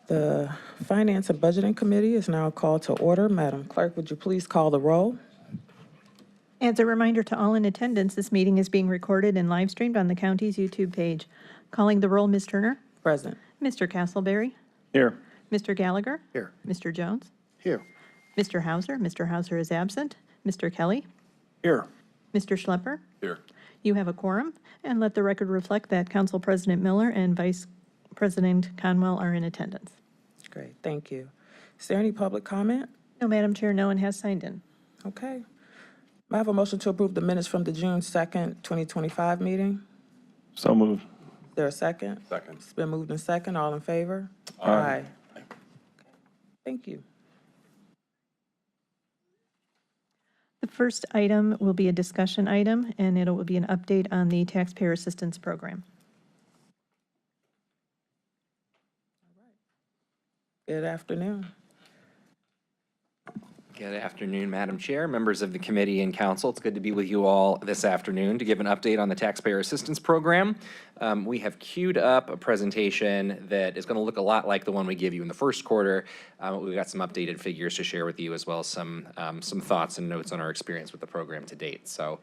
The Finance and Budgeting Committee is now called to order. Madam Clerk, would you please call the roll? As a reminder to all in attendance, this meeting is being recorded and live streamed on the county's YouTube page. Calling the roll, Ms. Turner, Present. Mr. Castleberry, Here. Mr. Gallagher, Here. Mr. Jones, Here. Mr. Hauser. Mr. Hauser is absent. Mr. Kelly, Here. Mr. Schlepper. Here. You have a quorum, and let the record reflect that Council President Miller and Vice President Conwell are in attendance. Great, thank you. Is there any public comment? No, Madam Chair, no one has signed in. Okay. May I have a motion to approve the minutes from the June 2nd, 2025 meeting? So moved. Is there a second? Second. It's been moved and second. All in favor? Aye. Thank you. The first item will be a discussion item, and it will be an update on the Taxpayer Assistance Program. Good afternoon. Good afternoon, Madam Chair, members of the committee and council. It's good to be with you all this afternoon to give an update on the Taxpayer Assistance Program. We have queued up a presentation that is going to look a lot like the one we give you in the first quarter. We've got some updated figures to share with you, as well as some thoughts and notes on our experience with the program to date. So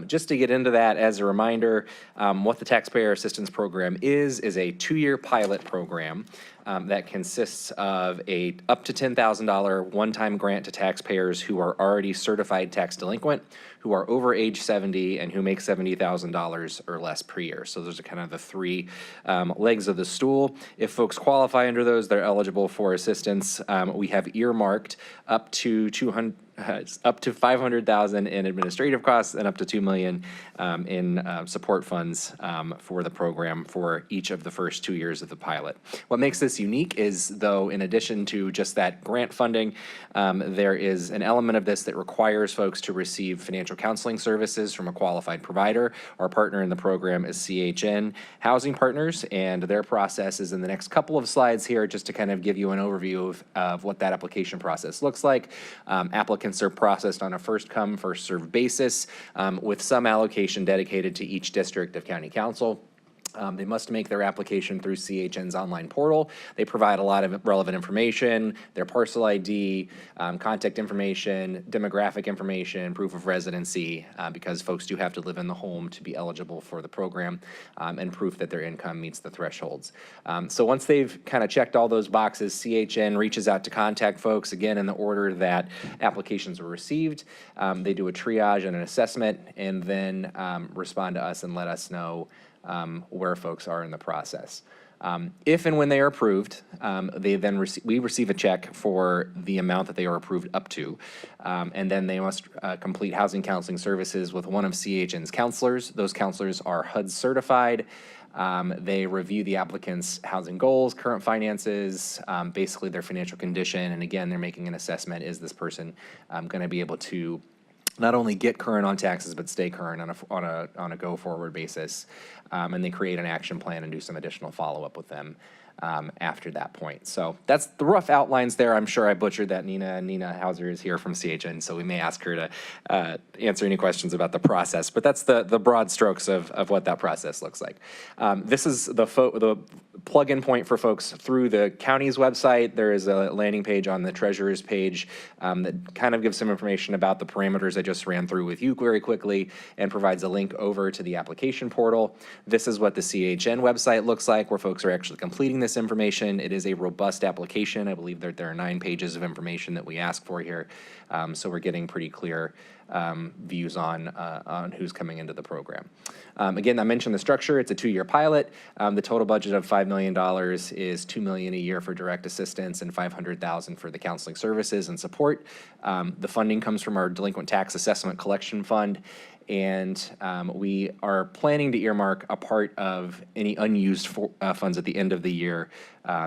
just to get into that, as a reminder, what the Taxpayer Assistance Program is a 2-year pilot program that consists of a up to $10,000 one-time grant to taxpayers who are already certified tax delinquent, who are over age 70, and who make $70,000 or less per year. So those are kind of the three legs of the stool. If folks qualify under those, they're eligible for assistance. We have earmarked up to $500,000 in administrative costs and up to $2 million in support funds for the program for each of the first 2 years of the pilot. What makes this unique is, though, in addition to just that grant funding, there is an element of this that requires folks to receive financial counseling services from a qualified provider. Our partner in the program is CHN Housing Partners, and their process is in the next couple of slides here, just to kind of give you an overview of what that application process looks like. Applicants are processed on a first-come, first-served basis, with some allocation dedicated to each district of county council. They must make their application through CHN's online portal. They provide a lot of relevant information, their parcel ID, contact information, demographic information, proof of residency, because folks do have to live in the home to be eligible for the program, and proof that their income meets the thresholds. So once they've kind of checked all those boxes, CHN reaches out to contact folks, again, in the order that applications were received. They do a triage and an assessment, and then respond to us and let us know where folks are in the process. If and when they are approved, we receive a check for the amount that they are approved up to, and then they must complete housing counseling services with one of CHN's counselors. Those counselors are HUD certified. They review the applicant's housing goals, current finances, basically their financial condition, and again, they're making an assessment: is this person going to be able to not only get current on taxes, but stay current on a go-forward basis, and they create an action plan and do some additional follow-up with them after that point. So that's the rough outlines there. I'm sure I butchered that. Nina Hauser is here from CHN, so we may ask her to answer any questions about the process, but that's the broad strokes of what that process looks like. This is the plug-in point for folks through the county's website. There is a landing page on the treasurer's page that kind of gives some information about the parameters I just ran through with you very quickly, and provides a link over to the application portal. This is what the CHN website looks like, where folks are actually completing this information. It is a robust application. I believe that there are 9 pages of information that we ask for here. So we're getting pretty clear views on who's coming into the program. Again, I mentioned the structure. It's a 2-year pilot. The total budget of $5 million is $2 million a year for direct assistance and $500,000 for the counseling services and support. The funding comes from our Delinquent Tax Assessment Collection Fund, and we are planning to earmark a part of any unused funds at the end of the year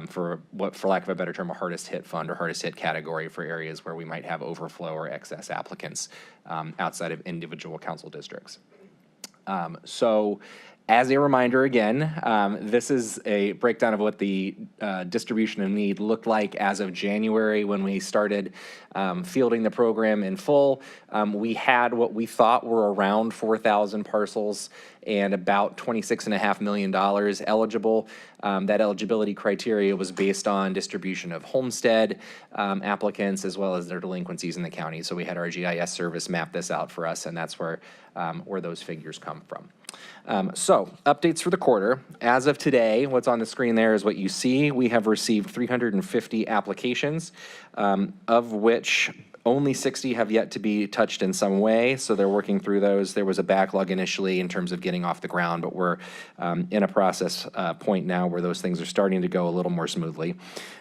for lack of a better term, a hardest hit fund or hardest hit category for areas where we might have overflow or excess applicants outside of individual council districts. So As a reminder, again, this is a breakdown of what the distribution of need looked like as of January when we started fielding the program in full. We had what we thought were around 4,000 parcels and about $26.5 million eligible. That eligibility criteria was based on distribution of homestead applicants as well as their delinquencies in the county. So we had our GIS service map this out for us, and that's where those figures come from. So updates for the quarter. As of today, what's on the screen there is what you see. We have received 350 applications, of which only 60 have yet to be touched in some way, so they're working through those. There was a backlog initially in terms of getting off the ground, but we're in a process point now where those things are starting to go a little more smoothly.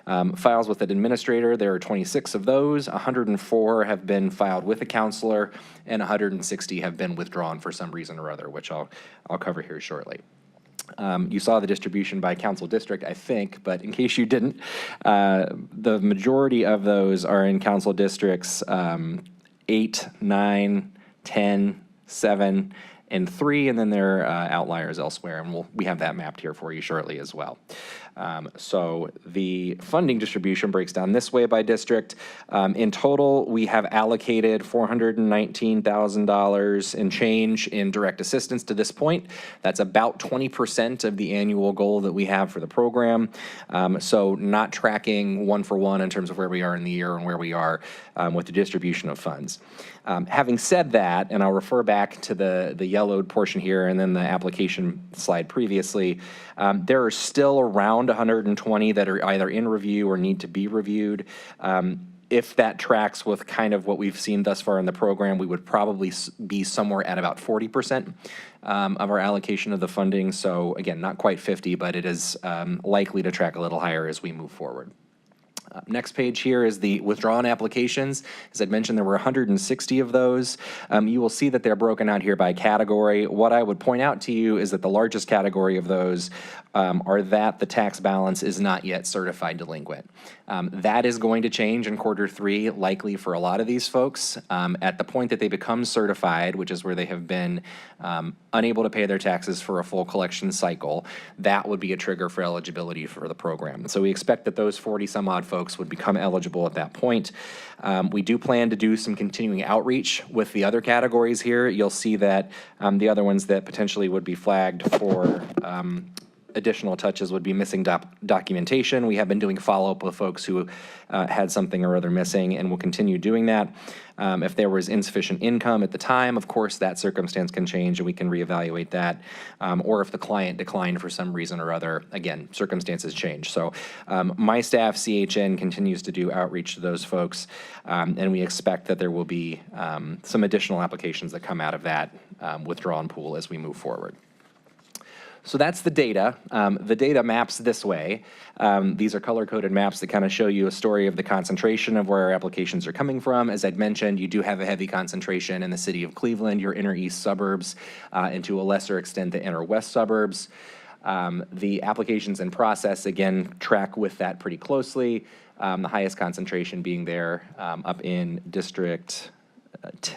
Files with an administrator, there are 26 of those. 104 have been filed with a counselor, and 160 have been withdrawn for some reason or other, which I'll cover here shortly. You saw the distribution by council district, I think, but in case you didn't, the majority of those are in council districts 8, 9, 10, 7, and 3, and then there are outliers elsewhere, and we have that mapped here for you shortly as well. So the funding distribution breaks down this way by district. In total, we have allocated $419,000 in change in direct assistance to this point. That's about 20% of the annual goal that we have for the program. So not tracking one for one in terms of where we are in the year and where we are with the distribution of funds. Having said that, and I'll refer back to the yellowed portion here and then the application slide previously, there are still around 120 that are either in review or need to be reviewed. If that tracks with kind of what we've seen thus far in the program, we would probably be somewhere at about 40% of our allocation of the funding. So again, not quite 50, but it is likely to track a little higher as we move forward. Next page here is the withdrawn applications. As I mentioned, there were 160 of those. You will see that they're broken out here by category. What I would point out to you is that the largest category of those are that the tax balance is not yet certified delinquent. That is going to change in Q3, likely for a lot of these folks. At the point that they become certified, which is where they have been unable to pay their taxes for a full collection cycle, that would be a trigger for eligibility for the program. So we expect that those 40 some odd folks would become eligible at that point. We do plan to do some continuing outreach with the other categories here. You'll see that the other ones that potentially would be flagged for additional touches would be missing documentation. We have been doing follow-up with folks who had something or other missing, and we'll continue doing that. If there was insufficient income at the time, of course, that circumstance can change and we can reevaluate that. Or if the client declined for some reason or other, again, circumstances change. So my staff, CHN, continues to do outreach to those folks, and we expect that there will be some additional applications that come out of that withdrawn pool as we move forward. So that's the data. The data maps this way. These are color-coded maps that kind of show you a story of the concentration of where our applications are coming from. As I'd mentioned, you do have a heavy concentration in the city of Cleveland, your inner east suburbs, and to a lesser extent, the inner west suburbs. The applications in process, again, track with that pretty closely. The highest concentration being there up in District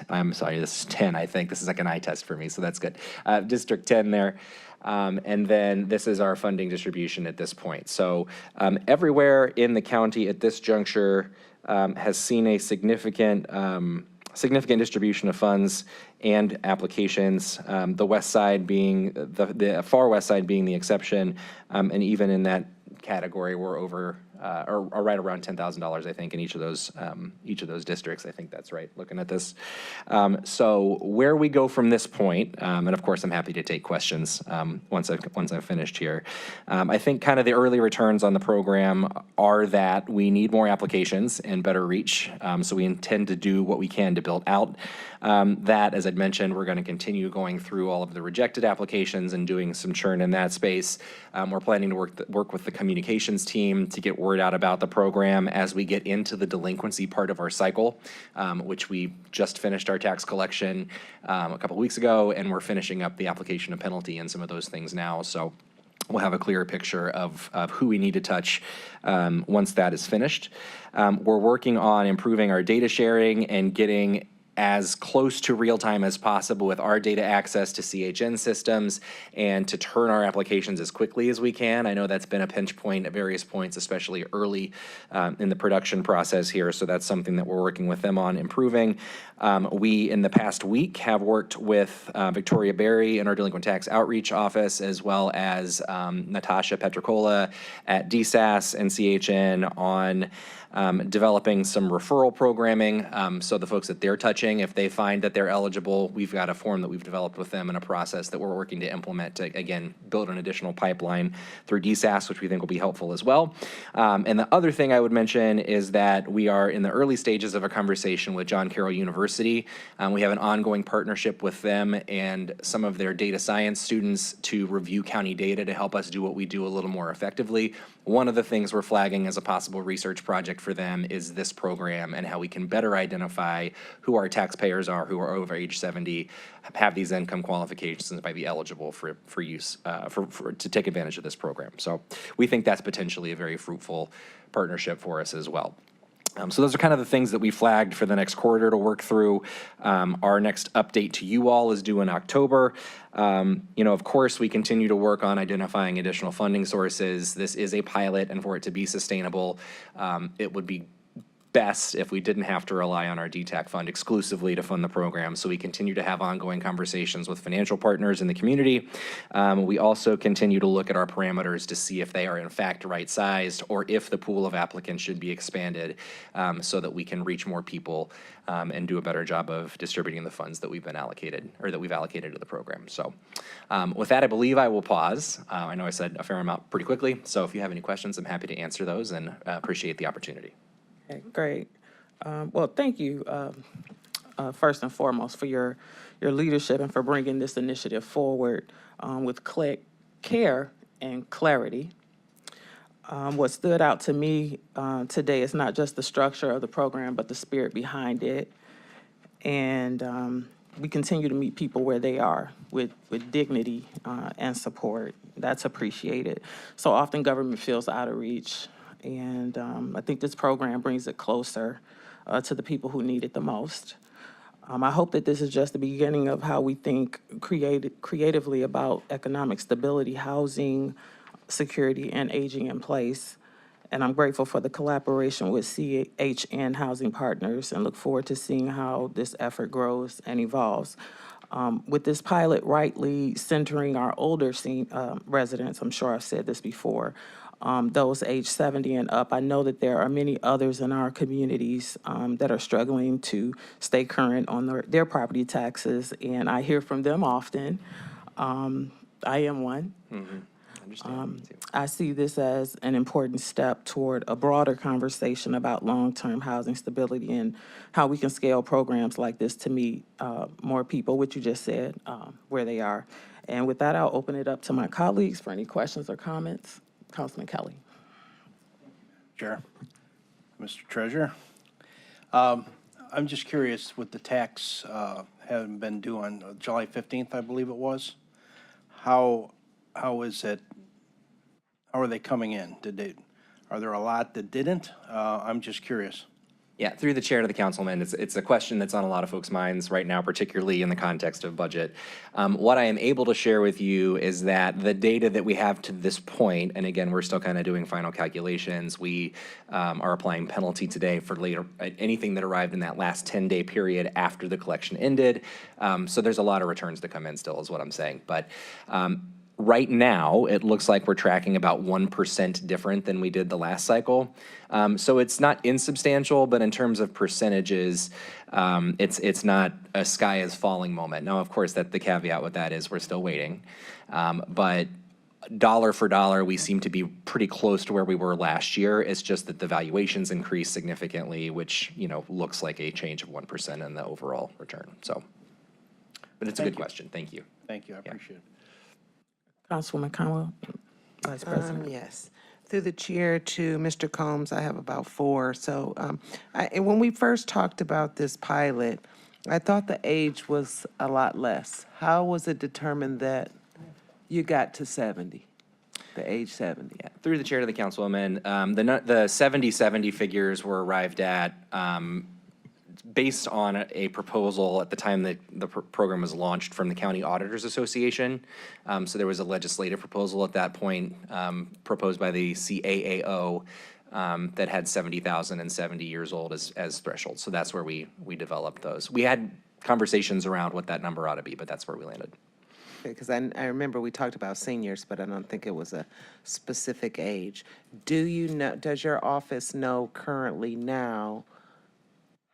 I'm sorry, this is 10, I think. This is like an eye test for me, so that's good. District 10 there. And then this is our funding distribution at this point. So everywhere in the county at this juncture has seen a significant distribution of funds and applications. The west side being, the far west side being the exception. And even in that category, we're over, or right around $10,000, I think, in each of those districts. I think that's right, looking at this. So where we go from this point, and of course, I'm happy to take questions once I've finished here. I think kind of the early returns on the program are that we need more applications and better reach. So we intend to do what we can to build out that. As I'd mentioned, we're going to continue going through all of the rejected applications and doing some churn in that space. We're planning to work with the communications team to get word out about the program as we get into the delinquency part of our cycle, which we just finished our tax collection a couple weeks ago, and we're finishing up the application of penalty and some of those things now. So we'll have a clearer picture of who we need to touch once that is finished. We're working on improving our data sharing and getting as close to real time as possible with our data access to CHN systems and to turn our applications as quickly as we can. I know that's been a pinch point at various points, especially early in the production process here. So that's something that we're working with them on improving. We, in the past week, have worked with Victoria Berry in our Delinquent Tax Outreach Office, as well as Natasha Petricola at DSAS and CHN on developing some referral programming. So the folks that they're touching, if they find that they're eligible, we've got a form that we've developed with them and a process that we're working to implement to, again, build an additional pipeline through DSAS, which we think will be helpful as well. And the other thing I would mention is that we are in the early stages of a conversation with John Carroll University. We have an ongoing partnership with them and some of their data science students to review county data to help us do what we do a little more effectively. One of the things we're flagging as a possible research project for them is this program and how we can better identify who our taxpayers are who are over age 70, have these income qualifications, and might be eligible for use, to take advantage of this program. So we think that's potentially a very fruitful partnership for us as well. So those are kind of the things that we flagged for the next quarter to work through. Our next update to you all is due in October. Of course, we continue to work on identifying additional funding sources. This is a pilot, and for it to be sustainable, it would be best if we didn't have to rely on our DTAC fund exclusively to fund the program. So we continue to have ongoing conversations with financial partners in the community. We also continue to look at our parameters to see if they are in fact right-sized or if the pool of applicants should be expanded so that we can reach more people and do a better job of distributing the funds that we've been allocated or that we've allocated to the program. So with that, I believe I will pause. I know I said a fair amount pretty quickly. So if you have any questions, I'm happy to answer those and appreciate the opportunity. Okay, great. Well, thank you, first and foremost, for your leadership and for bringing this initiative forward with care and clarity. What stood out to me today is not just the structure of the program, but the spirit behind it. And we continue to meet people where they are with dignity and support. That's appreciated. So often government feels out of reach. And I think this program brings it closer to the people who need it the most. I hope that this is just the beginning of how we think creatively about economic stability, housing, security, and aging in place. And I'm grateful for the collaboration with CHN Housing Partners and look forward to seeing how this effort grows and evolves. With this pilot rightly centering our older residents, I'm sure I've said this before, those age 70 and up. I know that there are many others in our communities that are struggling to stay current on their property taxes, and I hear from them often. I am one. Mm-hmm. Understand. I see this as an important step toward a broader conversation about long-term housing stability and how we can scale programs like this to meet more people, which you just said, where they are. And with that, I'll open it up to my colleagues for any questions or comments. Councilman Kelly. Chair. Mr. Treasurer. I'm just curious, with the tax having been due on July 15th, I believe it was, how is it, how are they coming in? Are there a lot that didn't? I'm just curious. Yeah, through the chair to the councilman, it's a question that's on a lot of folks' minds right now, particularly in the context of budget. What I am able to share with you is that the data that we have to this point, and again, we're still kind of doing final calculations, we are applying penalty today for later, anything that arrived in that last 10-day period after the collection ended. So there's a lot of returns to come in still is what I'm saying. But right now, it looks like we're tracking about 1% different than we did the last cycle. So it's not insubstantial, but in terms of percentages, it's not a sky is falling moment. Now, of course, that the caveat with that is we're still waiting. But dollar for dollar, we seem to be pretty close to where we were last year. It's just that the valuations increased significantly, which, looks like a change of 1% in the overall return. So, but it's a good question. Thank you. Thank you, I appreciate it. Councilwoman Conwell, Vice President. Yes. Through the chair to Mr. Combs, I have about 4. So and when we first talked about this pilot, I thought the age was a lot less. How was it determined that you got to 70, the age 70? Yeah, through the chair to the councilwoman, the 70-70 figures were arrived at based on a proposal at the time that the program was launched from the County Auditors Association. So there was a legislative proposal at that point proposed by the CAAO that had 70,000 and 70 years old as thresholds. So that's where we developed those. We had conversations around what that number ought to be, but that's where we landed. Because I remember we talked about seniors, but I don't think it was a specific age. Do you know, does your office know currently now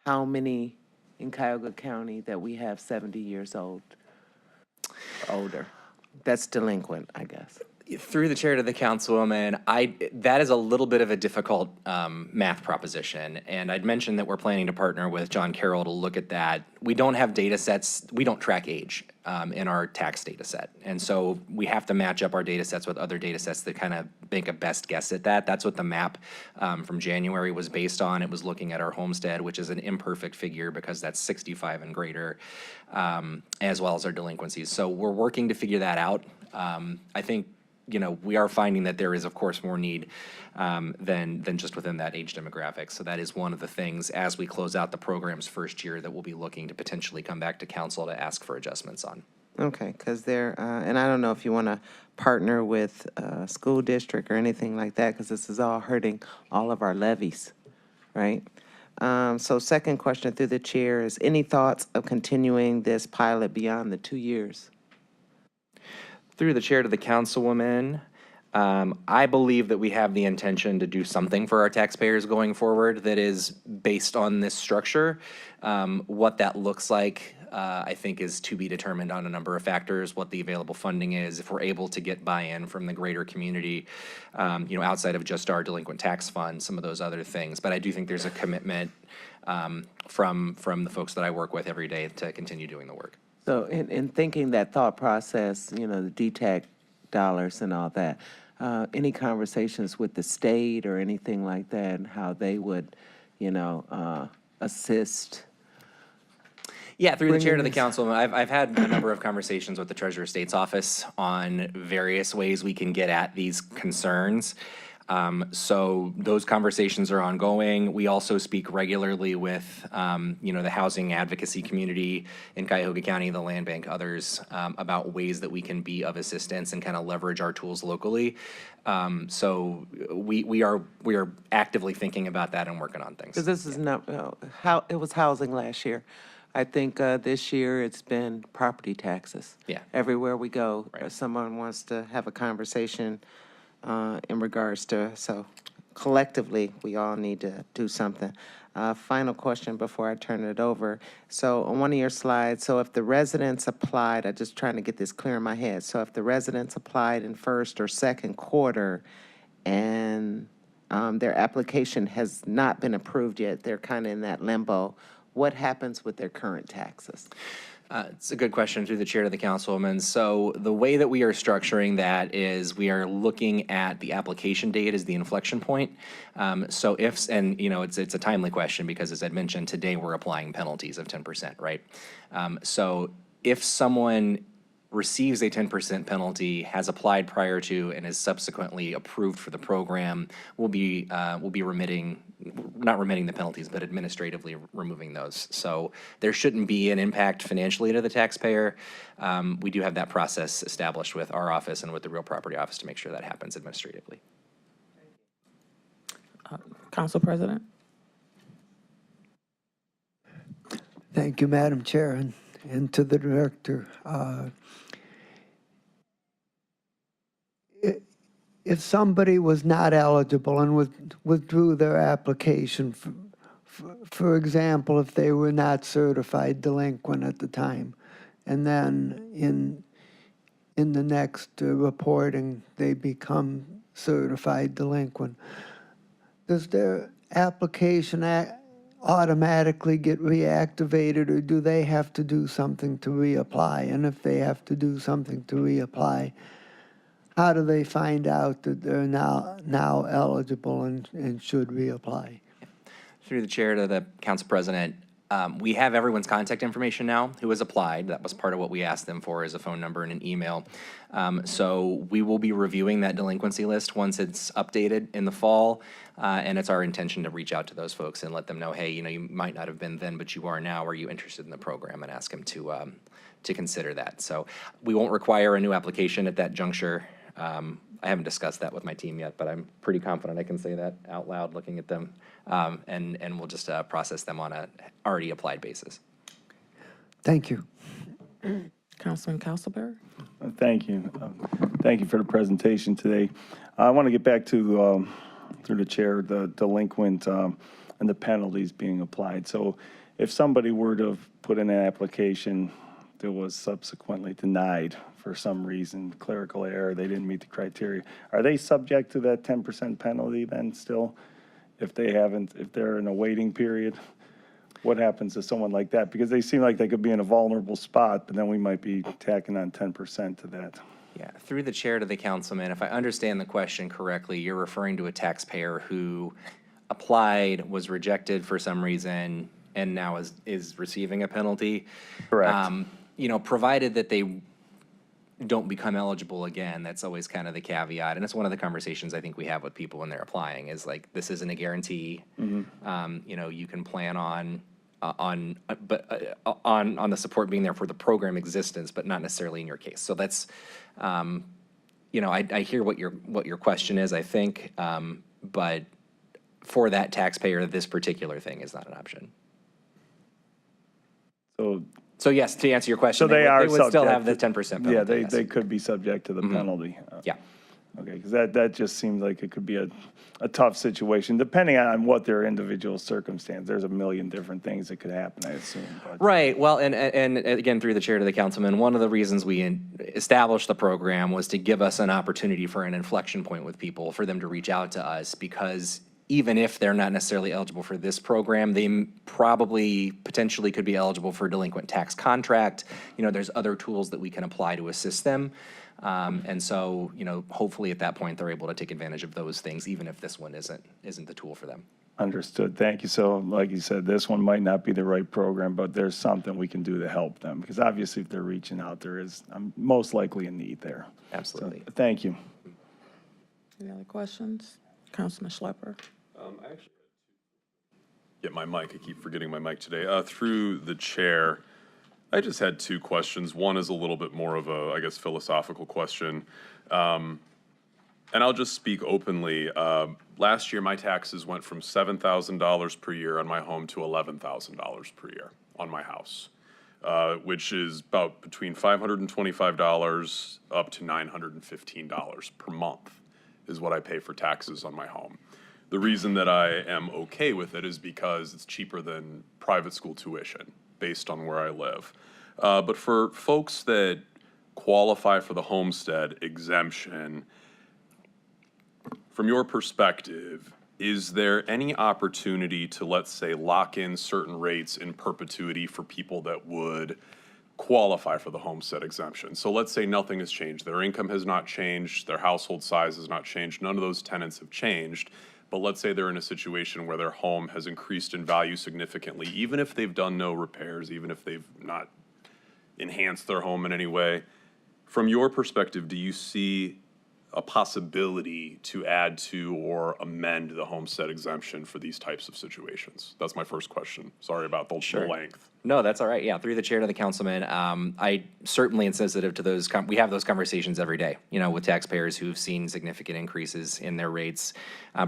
how many in Cuyahoga County that we have 70 years old, or older? That's delinquent, I guess. Through the chair to the councilwoman, that is a little bit of a difficult math proposition. And I'd mentioned that we're planning to partner with John Carroll to look at that. We don't have data sets, we don't track age in our tax data set. And so we have to match up our data sets with other data sets that kind of make a best guess at that. That's what the map from January was based on. It was looking at our homestead, which is an imperfect figure because that's 65 and greater, as well as our delinquencies. So we're working to figure that out. I think, you know, we are finding that there is, of course, more need than just within that age demographic. So that is one of the things as we close out the program's first year that we'll be looking to potentially come back to council to ask for adjustments on. Okay, because and I don't know if you want to partner with a school district or anything like that, because this is all hurting all of our levies, right? So second question through the chair is, any thoughts of continuing this pilot beyond the 2 years? Through the chair to the councilwoman, I believe that we have the intention to do something for our taxpayers going forward that is based on this structure. What that looks like, I think, is to be determined on a number of factors, what the available funding is, if we're able to get buy-in from the greater community, you know, outside of just our delinquent tax fund, some of those other things. But I do think there's a commitment from the folks that I work with every day to continue doing the work. So in thinking that thought process, you know, the DTAC dollars and all that, any conversations with the state or anything like that, and how they would, you know, assist? Yeah, through the chair to the Bringing council, I've had a number of conversations with the Treasurer of State's office on various ways we can get at these concerns. So those conversations are ongoing. We also speak regularly with, you know, the housing advocacy community in Cuyahoga County, the Land Bank, others, about ways that we can be of assistance and kind of leverage our tools locally. So we are actively thinking about that and working on things. Because this is not, how, it was housing last year. I think this year it's been property taxes. Yeah. Everywhere we go, Right. someone wants to have a conversation in regards to, so collectively, we all need to do something. Final question before I turn it over. So on one of your slides, so if the residents applied, I'm just trying to get this clear in my head. So if the residents applied in first or second quarter and their application has not been approved yet, they're kind of in that limbo, what happens with their current taxes? It's a good question through the chair to the councilwoman. So the way that we are structuring that is we are looking at the application date as the inflection point. So if, and you know, it's a timely question because as I'd mentioned, today we're applying penalties of 10%, right? So if someone receives a 10% penalty, has applied prior to, and is subsequently approved for the program, we'll be remitting, not remitting the penalties, but administratively removing those. So there shouldn't be an impact financially to the taxpayer. We do have that process established with our office and with the real property office to make sure that happens administratively. Council President? Thank you, Madam Chair, and to the director. If somebody was not eligible and withdrew their application, for example, if they were not certified delinquent at the time, and then in the next reporting, they become certified delinquent, does their application automatically get reactivated, or do they have to do something to reapply? And if they have to do something to reapply, how do they find out that they're now eligible and should reapply? Through the chair to the council president, We have everyone's contact information now who has applied. That was part of what we asked them for, is a phone number and an email. So we will be reviewing that delinquency list once it's updated in the fall. And it's our intention to reach out to those folks and let them know, hey, you know, you might not have been then, but you are now. Are you interested in the program? And ask them to consider that. So we won't require a new application at that juncture. I haven't discussed that with my team yet, but I'm pretty confident I can say that out loud looking at them. And we'll just process them on a already applied basis. Thank you. Councilman Castleberry? Thank you. Thank you for the presentation today. I want to get back to, through the chair, the delinquent and the penalties being applied. So if somebody were to put in an application that was subsequently denied for some reason, clerical error, they didn't meet the criteria, are they subject to that 10% penalty then still? If they're in a waiting period? What happens to someone like that? Because they seem like they could be in a vulnerable spot, but then we might be tacking on 10% to that. Yeah, through the chair to the councilman, if I understand the question correctly, you're referring to a taxpayer who applied, was rejected for some reason, and now is receiving a penalty. Correct. You know, provided that they don't become eligible again, that's always kind of the caveat. And it's one of the conversations I think we have with people when they're applying is like, this isn't a guarantee. You know, you can plan on the support being there for the program existence, but not necessarily in your case. So that's, you know, I hear what your question is, I think, but for that taxpayer, this particular thing is not an option. So yes, to answer your question, So they are would still have the subject 10% penalty. Yeah, they yes. could be subject to the penalty. Yeah. Okay, because that just seems like it could be a tough situation, depending on what their individual circumstance. There's a million different things that could happen, I assume. But Right. Well, and again, through the chair to the councilman, one of the reasons we established the program was to give us an opportunity for an inflection point with people, for them to reach out to us, because even if they're not necessarily eligible for this program, they probably potentially could be eligible for a delinquent tax contract. You know, there's other tools that we can apply to assist them. And so, you know, hopefully at that point, they're able to take advantage of those things, even if this one isn't the tool for them. understood, thank you. So like you said, this one might not be the right program, but there's something we can do to help them. Because obviously if they're reaching out, there is most likely a need there. Absolutely. So, thank you. Any other questions? Councilman Schlepper? Get my mic. I keep forgetting my mic today. Through the chair, I just had two questions. One is a little bit more of a, I guess, philosophical question. And I'll just speak openly. Last year, my taxes went from $7,000 per year on my home to $11,000 per year on my house, which is about between $525 up to $915 per month is what I pay for taxes on my home. The reason that I am okay with it is because it's cheaper than private school tuition based on where I live. But for folks that qualify for the homestead exemption, from your perspective, is there any opportunity to, let's say, lock in certain rates in perpetuity for people that would qualify for the homestead exemption? So let's say nothing has changed. Their income has not changed. Their household size has not changed. None of those tenants have changed. But let's say they're in a situation where their home has increased in value significantly, even if they've done no repairs, even if they've not enhanced their home in any way. From your perspective, do you see a possibility to add to or amend the homestead exemption for these types of situations? That's my first question. Sorry about the length. No, that's all right. Yeah, through the chair to the councilman, I certainly am sensitive to those. We have those conversations every day, you know, with taxpayers who've seen significant increases in their rates,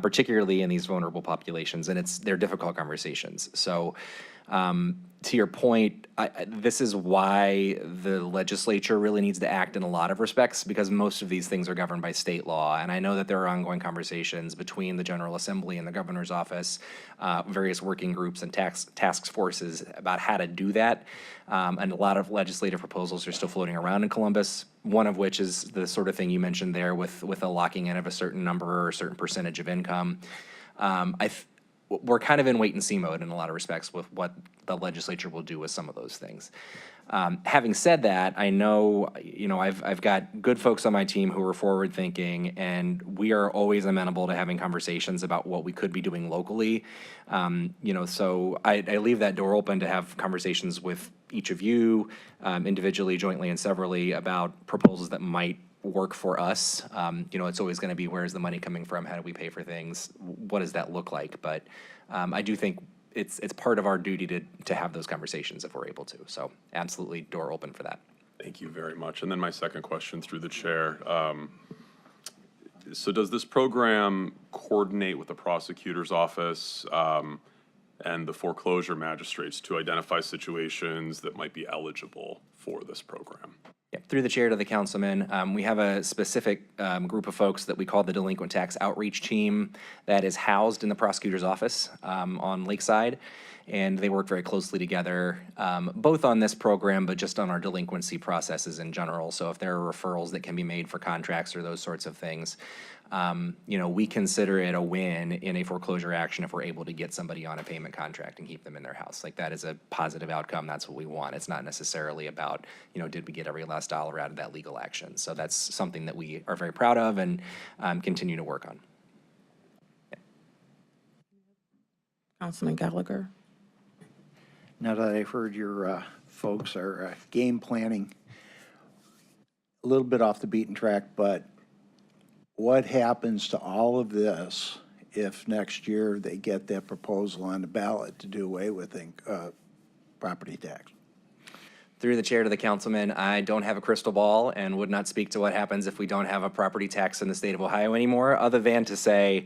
particularly in these vulnerable populations, and they're difficult conversations. So, to your point, this is why the legislature really needs to act in a lot of respects, because most of these things are governed by state law. And I know that there are ongoing conversations between the General Assembly and the governor's office, various working groups and task forces about how to do that. And a lot of legislative proposals are still floating around in Columbus, one of which is the sort of thing you mentioned there with a locking in of a certain number or a certain percentage of income. We're kind of in wait and see mode in a lot of respects with what the legislature will do with some of those things. Having said that, I know, I've got good folks on my team who are forward thinking, and we are always amenable to having conversations about what we could be doing locally. So I leave that door open to have conversations with each of you, individually, jointly, and severally about proposals that might work for us. It's always going to be, where's the money coming from? How do we pay for things? What does that look like? But I do think it's part of our duty to have those conversations if we're able to. So absolutely, door open for that. Thank you very much. And then my second question through the chair. So does this program coordinate with the prosecutor's office and the foreclosure magistrates to identify situations that might be eligible for this program? Yeah, through the chair to the councilman, we have a specific group of folks that we call the Delinquent Tax Outreach Team that is housed in the prosecutor's office on Lakeside, and they work very closely together, both on this program, but just on our delinquency processes in general. So if there are referrals that can be made for contracts or those sorts of things, we consider it a win in a foreclosure action if we're able to get somebody on a payment contract and keep them in their house. Like, that is a positive outcome. That's what we want. It's not necessarily about, did we get every last dollar out of that legal action? So that's something that we are very proud of and continue to work on. Councilman Gallagher? Now that I've heard your folks are game planning, a little bit off the beaten track, but what happens to all of this if next year they get that proposal on the ballot to do away with property tax? Through the chair to the councilman, I don't have a crystal ball and would not speak to what happens if we don't have a property tax in the state of Ohio anymore, other than to say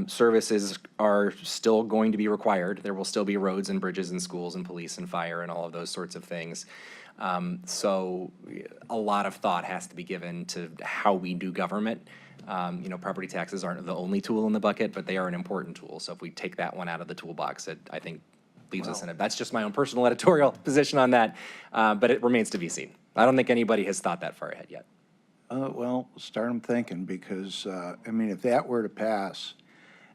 services are still going to be required. There will still be roads and bridges and schools and police and fire and all of those sorts of things. So a lot of thought has to be given to how we do government. Property taxes aren't the only tool in the bucket, but they are an important tool. So if we take that one out of the toolbox, it, I think, leaves us in it. That's just my own personal editorial position on that, but it remains to be seen. I don't think anybody has thought that far ahead yet. Well, start them thinking, because, if that were to pass,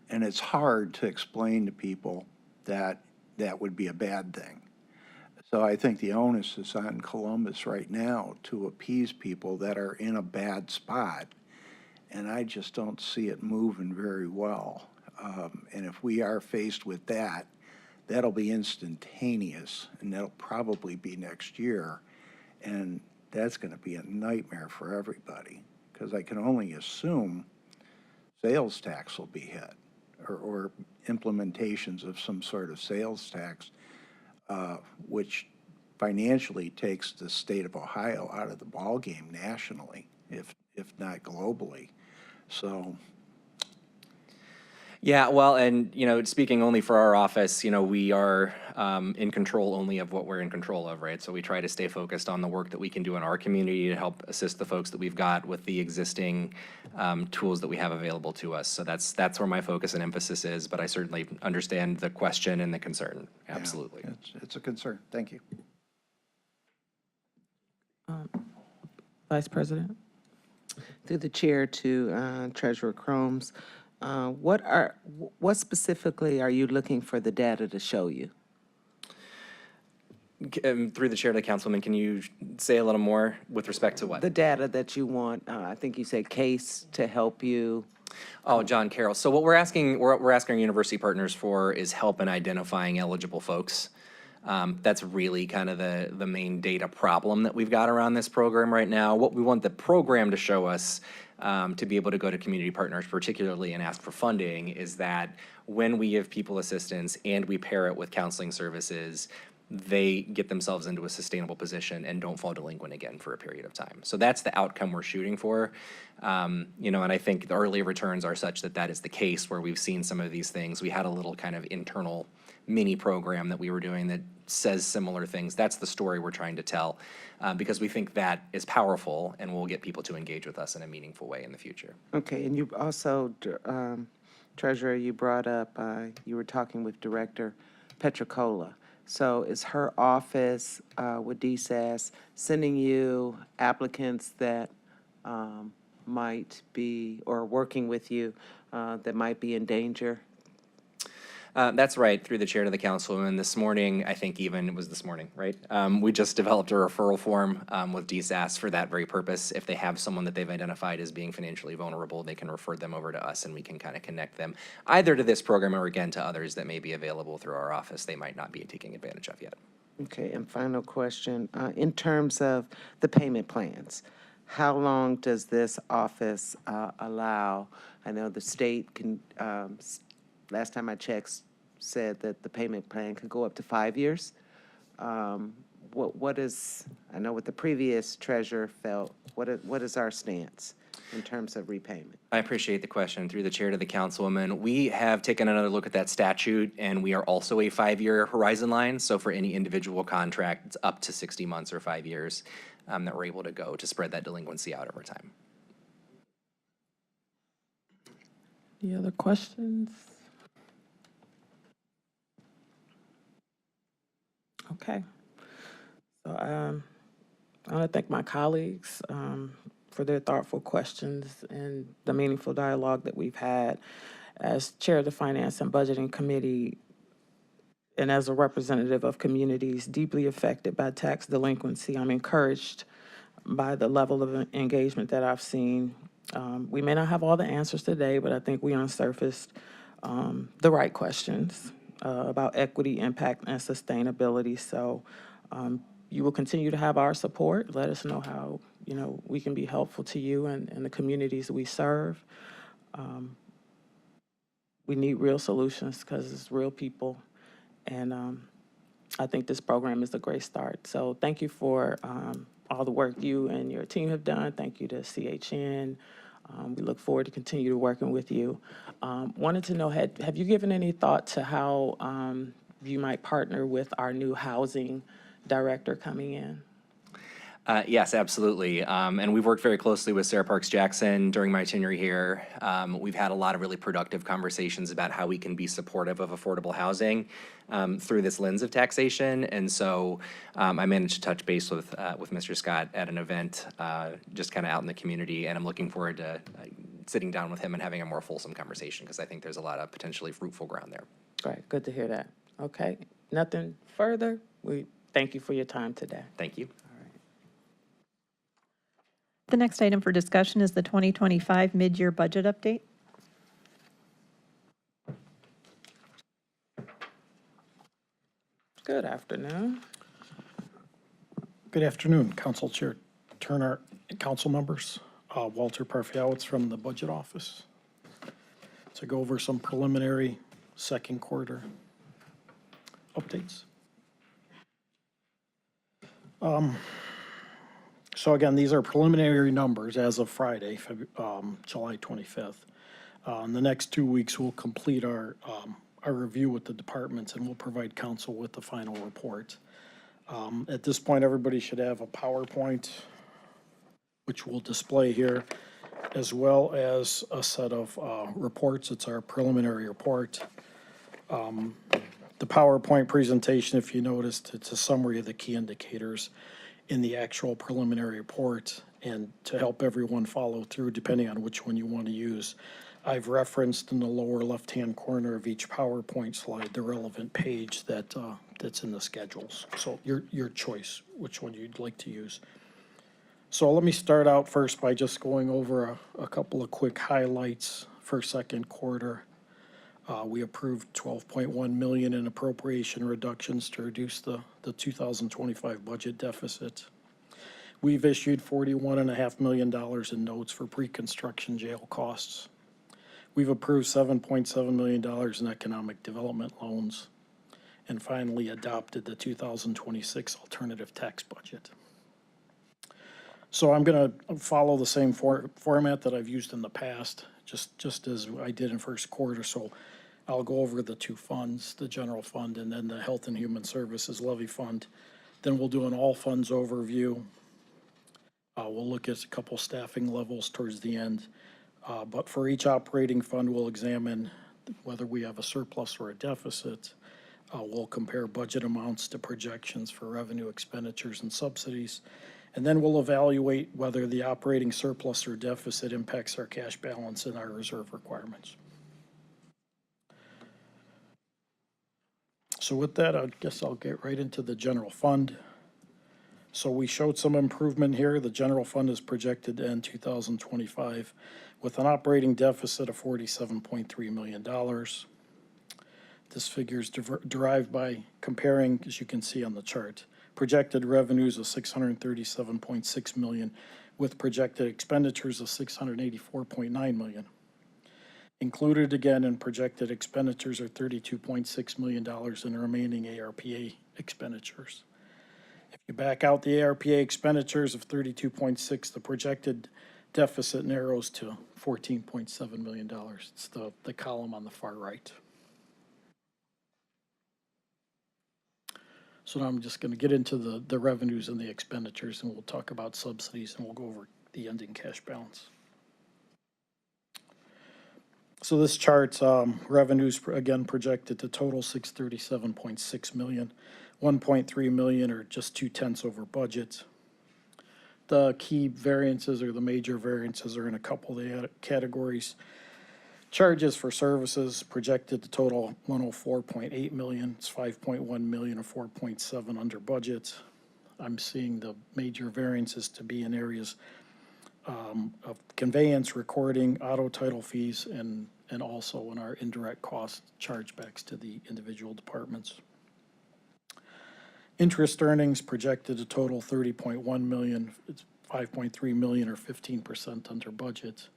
and it's hard to explain to people that that would be a bad thing. So I think the onus is on Columbus right now to appease people that are in a bad spot, and I just don't see it moving very well. And if we are faced with that, that'll be instantaneous, and that'll probably be next year, and that's going to be a nightmare for everybody, because I can only assume sales tax will be hit, or implementations of some sort of sales tax, which financially takes the state of Ohio out of the ballgame nationally, if not globally. So. Yeah, well, and, speaking only for our office, we are in control only of what we're in control of, right? So we try to stay focused on the work that we can do in our community to help assist the folks that we've got with the existing tools that we have available to us. So that's where my focus and emphasis is, but I certainly understand the question and the concern. Absolutely. Yeah, it's a concern. Thank you. Vice President? Through the chair to Treasurer Cromes, what specifically are you looking for the data to show you? Through the chair to the councilman, can you say a little more with respect to what? The data that you want, I think you said case to help you. Oh, John Carroll. So what we're asking our university partners for is help in identifying eligible folks. That's really kind of the main data problem that we've got around this program right now. What we want the program to show us, to be able to go to community partners particularly and ask for funding, is that when we give people assistance and we pair it with counseling services, they get themselves into a sustainable position and don't fall delinquent again for a period of time. So that's the outcome we're shooting for. And I think the early returns are such that that is the case, where we've seen some of these things. We had a little kind of internal mini program that we were doing that says similar things. That's the story we're trying to tell, because we think that is powerful and will get people to engage with us in a meaningful way in the future. Okay, and you also, Treasurer, you brought up, you were talking with Director Petricola. So is her office with DSAS sending you applicants that might be, or working with you, that might be in danger? That's right, through the chair to the councilwoman. This morning, I think even, it was this morning, right? We just developed a referral form with DSAS for that very purpose. If they have someone that they've identified as being financially vulnerable, they can refer them over to us and we can kind of connect them either to this program or again to others that may be available through our office they might not be taking advantage of yet. Okay, and final question, in terms of the payment plans, how long does this office allow? I know the state can, last time I checked, said that the payment plan could go up to 5 years. What is, I know what the previous treasurer felt, what is our stance in terms of repayment? I appreciate the question. Through the chair to the councilwoman, we have taken another look at that statute, and we are also a 5-year horizon line. So for any individual contract, it's up to 60 months or 5 years that we're able to go to spread that delinquency out over time. Any other questions? Okay. So I want to thank my colleagues for their thoughtful questions and the meaningful dialogue that we've had. As chair of the Finance and Budgeting Committee and as a representative of communities deeply affected by tax delinquency, I'm encouraged by the level of engagement that I've seen. We may not have all the answers today, but I think we unsurfaced the right questions about equity, impact, and sustainability. So you will continue to have our support. Let us know how we can be helpful to you and the communities we serve. We need real solutions because it's real people, and I think this program is a great start. So thank you for all the work you and your team have done. Thank you to CHN. We look forward to continue to working with you. Wanted to know, have you given any thought to how you might partner with our new housing director coming in? Yes, absolutely. And we've worked very closely with Sarah Parks Jackson during my tenure here. We've had a lot of really productive conversations about how we can be supportive of affordable housing through this lens of taxation. And so I managed to touch base with Mr. Scott at an event just kind of out in the community. And I'm looking forward to sitting down with him and having a more fulsome conversation because I think there's a lot of potentially fruitful ground there. Great, good to hear that. Okay, nothing further. We thank you for your time today. Thank you. The next item for discussion is the 2025 mid-year budget update. Good afternoon. Good afternoon, Council Chair Turner and council members. Walter Parfiowitz from the Budget Office to go over some preliminary second quarter updates. So again, these are preliminary numbers as of Friday, July 25th. In the next 2 weeks, we'll complete our review with the departments and we'll provide council with the final report. At this point, everybody should have a PowerPoint, which we'll display here, as well as a set of reports. It's our preliminary report. The PowerPoint presentation, if you noticed, it's a summary of the key indicators in the actual preliminary report, and to help everyone follow through depending on which one you want to use. I've referenced in the lower left-hand corner of each PowerPoint slide the relevant page that's in the schedules. So your choice, which one you'd like to use. So let me start out first by just going over a couple of quick highlights for second quarter. We approved $12.1 million in appropriation reductions to reduce the 2025 budget deficit. We've issued $41.5 million in notes for pre-construction jail costs. We've approved $7.7 million in economic development loans. And finally adopted the 2026 alternative tax budget. So I'm going to follow the same format that I've used in the past, just as I did in first quarter. So I'll go over the two funds, the general fund and then the Health and Human Services levy fund. Then we'll do an all funds overview. We'll look at a couple staffing levels towards the end. But for each operating fund, we'll examine whether we have a surplus or a deficit. We'll compare budget amounts to projections for revenue, expenditures, and subsidies. And then we'll evaluate whether the operating surplus or deficit impacts our cash balance and our reserve requirements. So with that, I guess I'll get right into the general fund. So we showed some improvement here. The general fund is projected to end 2025 with an operating deficit of $47.3 million. This figure is derived by comparing, as you can see on the chart, projected revenues of $637.6 million with projected expenditures of $684.9 million. Included again in projected expenditures are $32.6 million in remaining ARPA expenditures. If you back out the ARPA expenditures of 32.6, the projected deficit narrows to $14.7 million. It's the column on the far right. So now I'm just going to get into the revenues and the expenditures, and we'll talk about subsidies, and we'll go over the ending cash balance. So this chart's revenues, again, projected to total $637.6 million, $1.3 million or just 0.2 over budget. The key variances or the major variances are in a couple of the categories. Charges for services projected to total $104.8 million. It's $5.1 million or 4.7 under budget. I'm seeing the major variances to be in areas of conveyance, recording, auto title fees, and also in our indirect cost chargebacks to the individual departments. Interest earnings projected to total $30.1 million. It's $5.3 million or 15% under budget.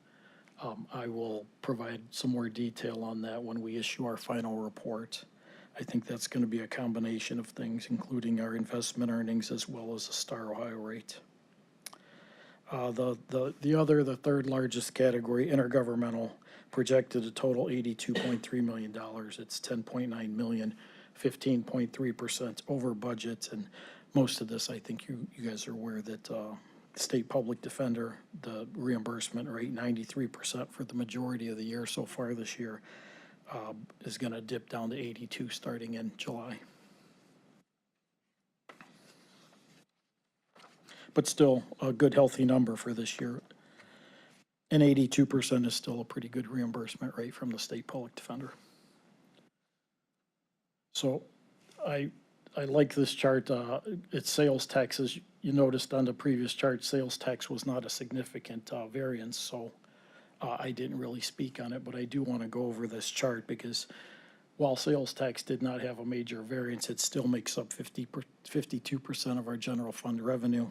I will provide some more detail on that when we issue our final report. I think that's going to be a combination of things, including our investment earnings as well as the Star Ohio rate. The third largest category, intergovernmental, projected to total $82.3 million. It's $10.9 million, 15.3% over budget. And most of this, I think you guys are aware that state public defender, the reimbursement rate, 93% for the majority of the year so far this year, is going to dip down to 82 starting in July. But still a good, healthy number for this year. And 82% is still a pretty good reimbursement rate from the state public defender. So I like this chart. It's sales taxes. You noticed on the previous chart, sales tax was not a significant variance. So I didn't really speak on it, but I do want to go over this chart because while sales tax did not have a major variance, it still makes up 52% of our general fund revenue.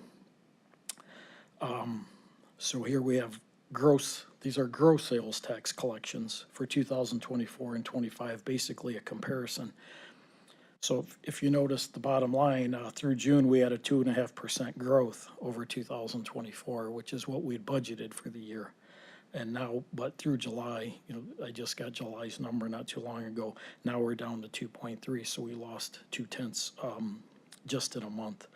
So here we have these are gross sales tax collections for 2024 and 25, basically a comparison. So if you notice the bottom line, through June, we had a 2.5% growth over 2024, which is what we had budgeted for the year. And now, but through July, I just got July's number not too long ago. Now we're down to 2.3, so we lost 0.2 just in a month.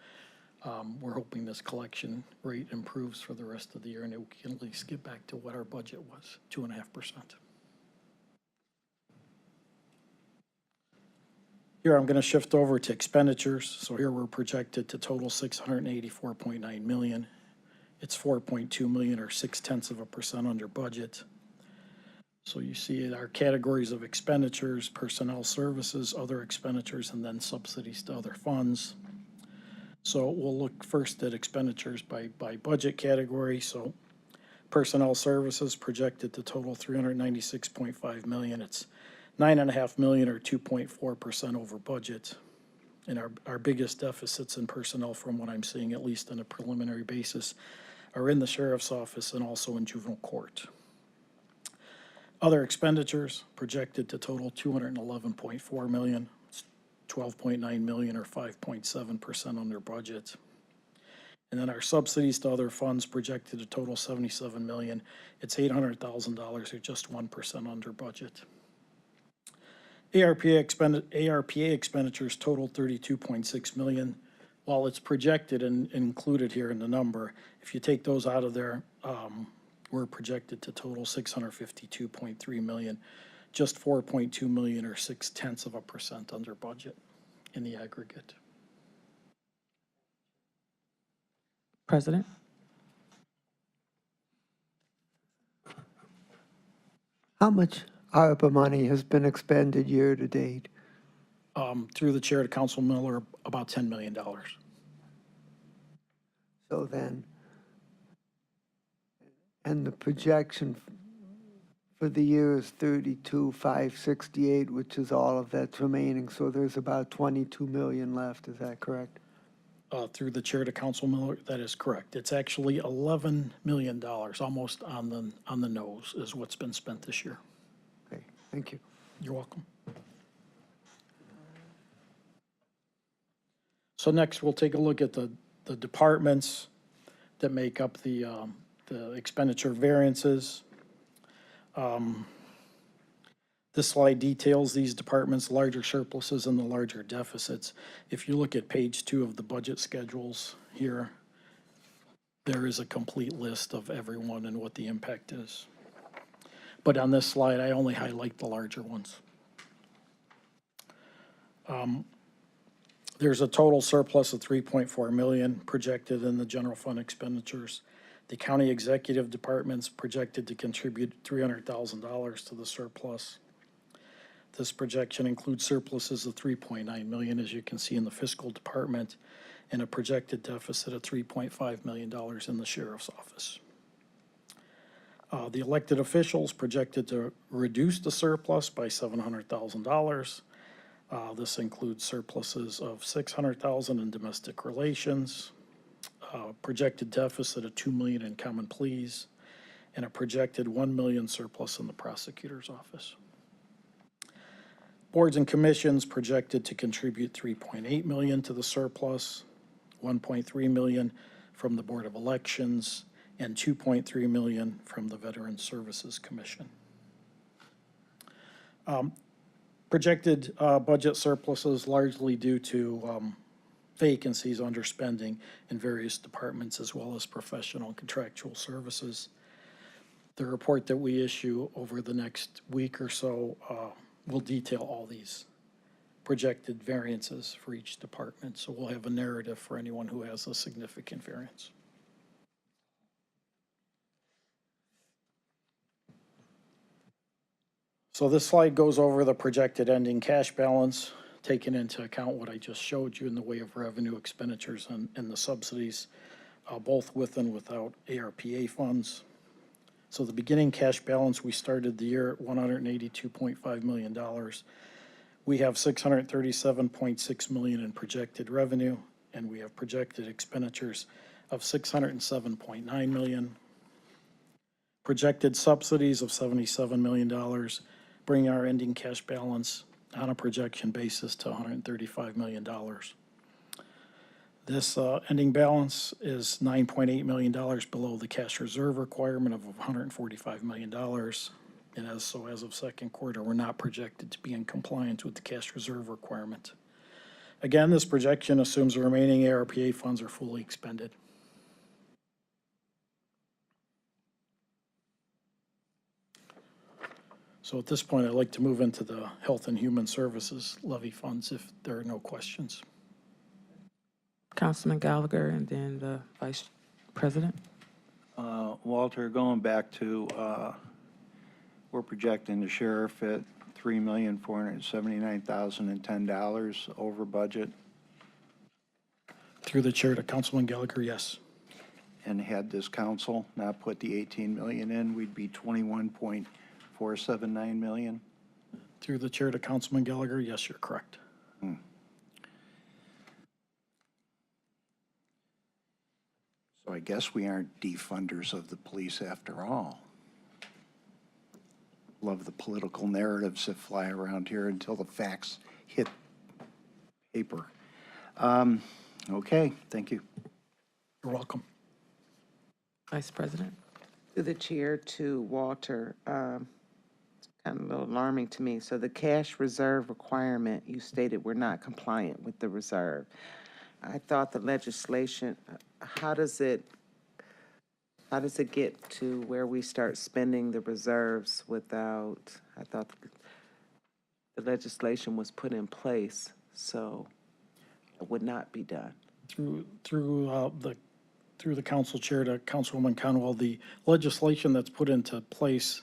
We're hoping this collection rate improves for the rest of the year and we can at least get back to what our budget was, 2.5%. Here I'm going to shift over to expenditures. So here we're projected to total $684.9 million. It's $4.2 million or 0.6% under budget. So you see our categories of expenditures, personnel services, other expenditures, and then subsidies to other funds. So we'll look first at expenditures by budget category. So personnel services projected to total $396.5 million. It's $9.5 million or 2.4% over budget. And our biggest deficits in personnel, from what I'm seeing, at least on a preliminary basis, are in the sheriff's office and also in juvenile court. Other expenditures projected to total $211.4 million. It's $12.9 million or 5.7% under budget. And then our subsidies to other funds projected to total $77 million. It's $800,000 or just 1% under budget. ARPA expenditures totaled $32.6 million. While it's projected and included here in the number, if you take those out of there, we're projected to total $652.3 million, just $4.2 million or 0.6% under budget in the aggregate. President? How much ARPA money has been expended year to date? Through the chair to Council Miller, about $10 million. So then, and the projection for the year is 32,568, which is all of that's remaining. So there's about 22 million left. Is that correct? Through the chair to Council Miller, that is correct. It's actually $11 million, almost on the nose, is what's been spent this year. Okay, thank you. You're welcome. So next, we'll take a look at the departments that make up the expenditure variances. This slide details these departments' larger surpluses and the larger deficits. If you look at page 2 of the budget schedules here, there is a complete list of everyone and what the impact is. But on this slide, I only highlight the larger ones. There's a total surplus of 3.4 million projected in the general fund expenditures. The county executive department's projected to contribute $300,000 to the surplus. This projection includes surpluses of 3.9 million, as you can see in the fiscal department, and a projected deficit of $3.5 million in the sheriff's office. The elected officials projected to reduce the surplus by $700,000. This includes surpluses of $600,000 in domestic relations, projected deficit of $2 million in common pleas, and a projected $1 million surplus in the prosecutor's office. Boards and commissions projected to contribute $3.8 million to the surplus, $1.3 million from the Board of Elections, and $2.3 million from the Veterans Services Commission. Projected budget surpluses largely due to vacancies, underspending in various departments, as well as professional and contractual services. The report that we issue over the next week or so will detail all these projected variances for each department. So we'll have a narrative for anyone who has a significant variance. So this slide goes over the projected ending cash balance, taking into account what I just showed you in the way of revenue expenditures and the subsidies, both with and without ARPA funds. So the beginning cash balance, we started the year at $182.5 million. We have $637.6 million in projected revenue, and we have projected expenditures of $607.9 million. Projected subsidies of $77 million, bringing our ending cash balance on a projection basis to $135 million. This ending balance is $9.8 million below the cash reserve requirement of $145 million. And as of second quarter, we're not projected to be in compliance with the cash reserve requirement. Again, this projection assumes the remaining ARPA funds are fully expended. So at this point, I'd like to move into the Health and Human Services levy funds if there are no questions. Councilman Gallagher and then the Vice President. Walter, going back to, we're projecting the sheriff at $3,479,010 over budget. Through the chair to Councilman Gallagher, yes. And had this council not put the 18 million in, we'd be 21.479 million. Through the chair to Councilman Gallagher, yes, you're correct. So I guess we aren't defunders of the police after all. Love the political narratives that fly around here until the facts hit paper. Okay, thank you. You're welcome. Vice President. To the chair to Walter, it's kind of a little alarming to me. So the cash reserve requirement, you stated we're not compliant with the reserve. I thought the legislation, how does it get to where we start spending the reserves without, I thought the legislation was put in place, so it would not be done. Through the council chair to Councilwoman Conwell, the legislation that's put into place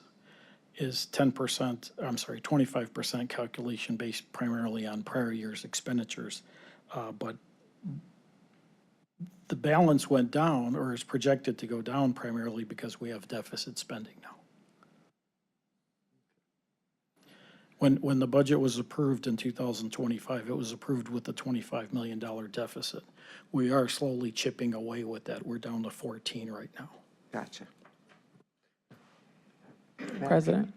is 10%, I'm sorry, 25% calculation based primarily on prior year's expenditures. But the balance went down, or is projected to go down primarily because we have deficit spending now. When the budget was approved in 2025, it was approved with a $25 million deficit. We are slowly chipping away with that. We're down to 14 right now. Gotcha. President?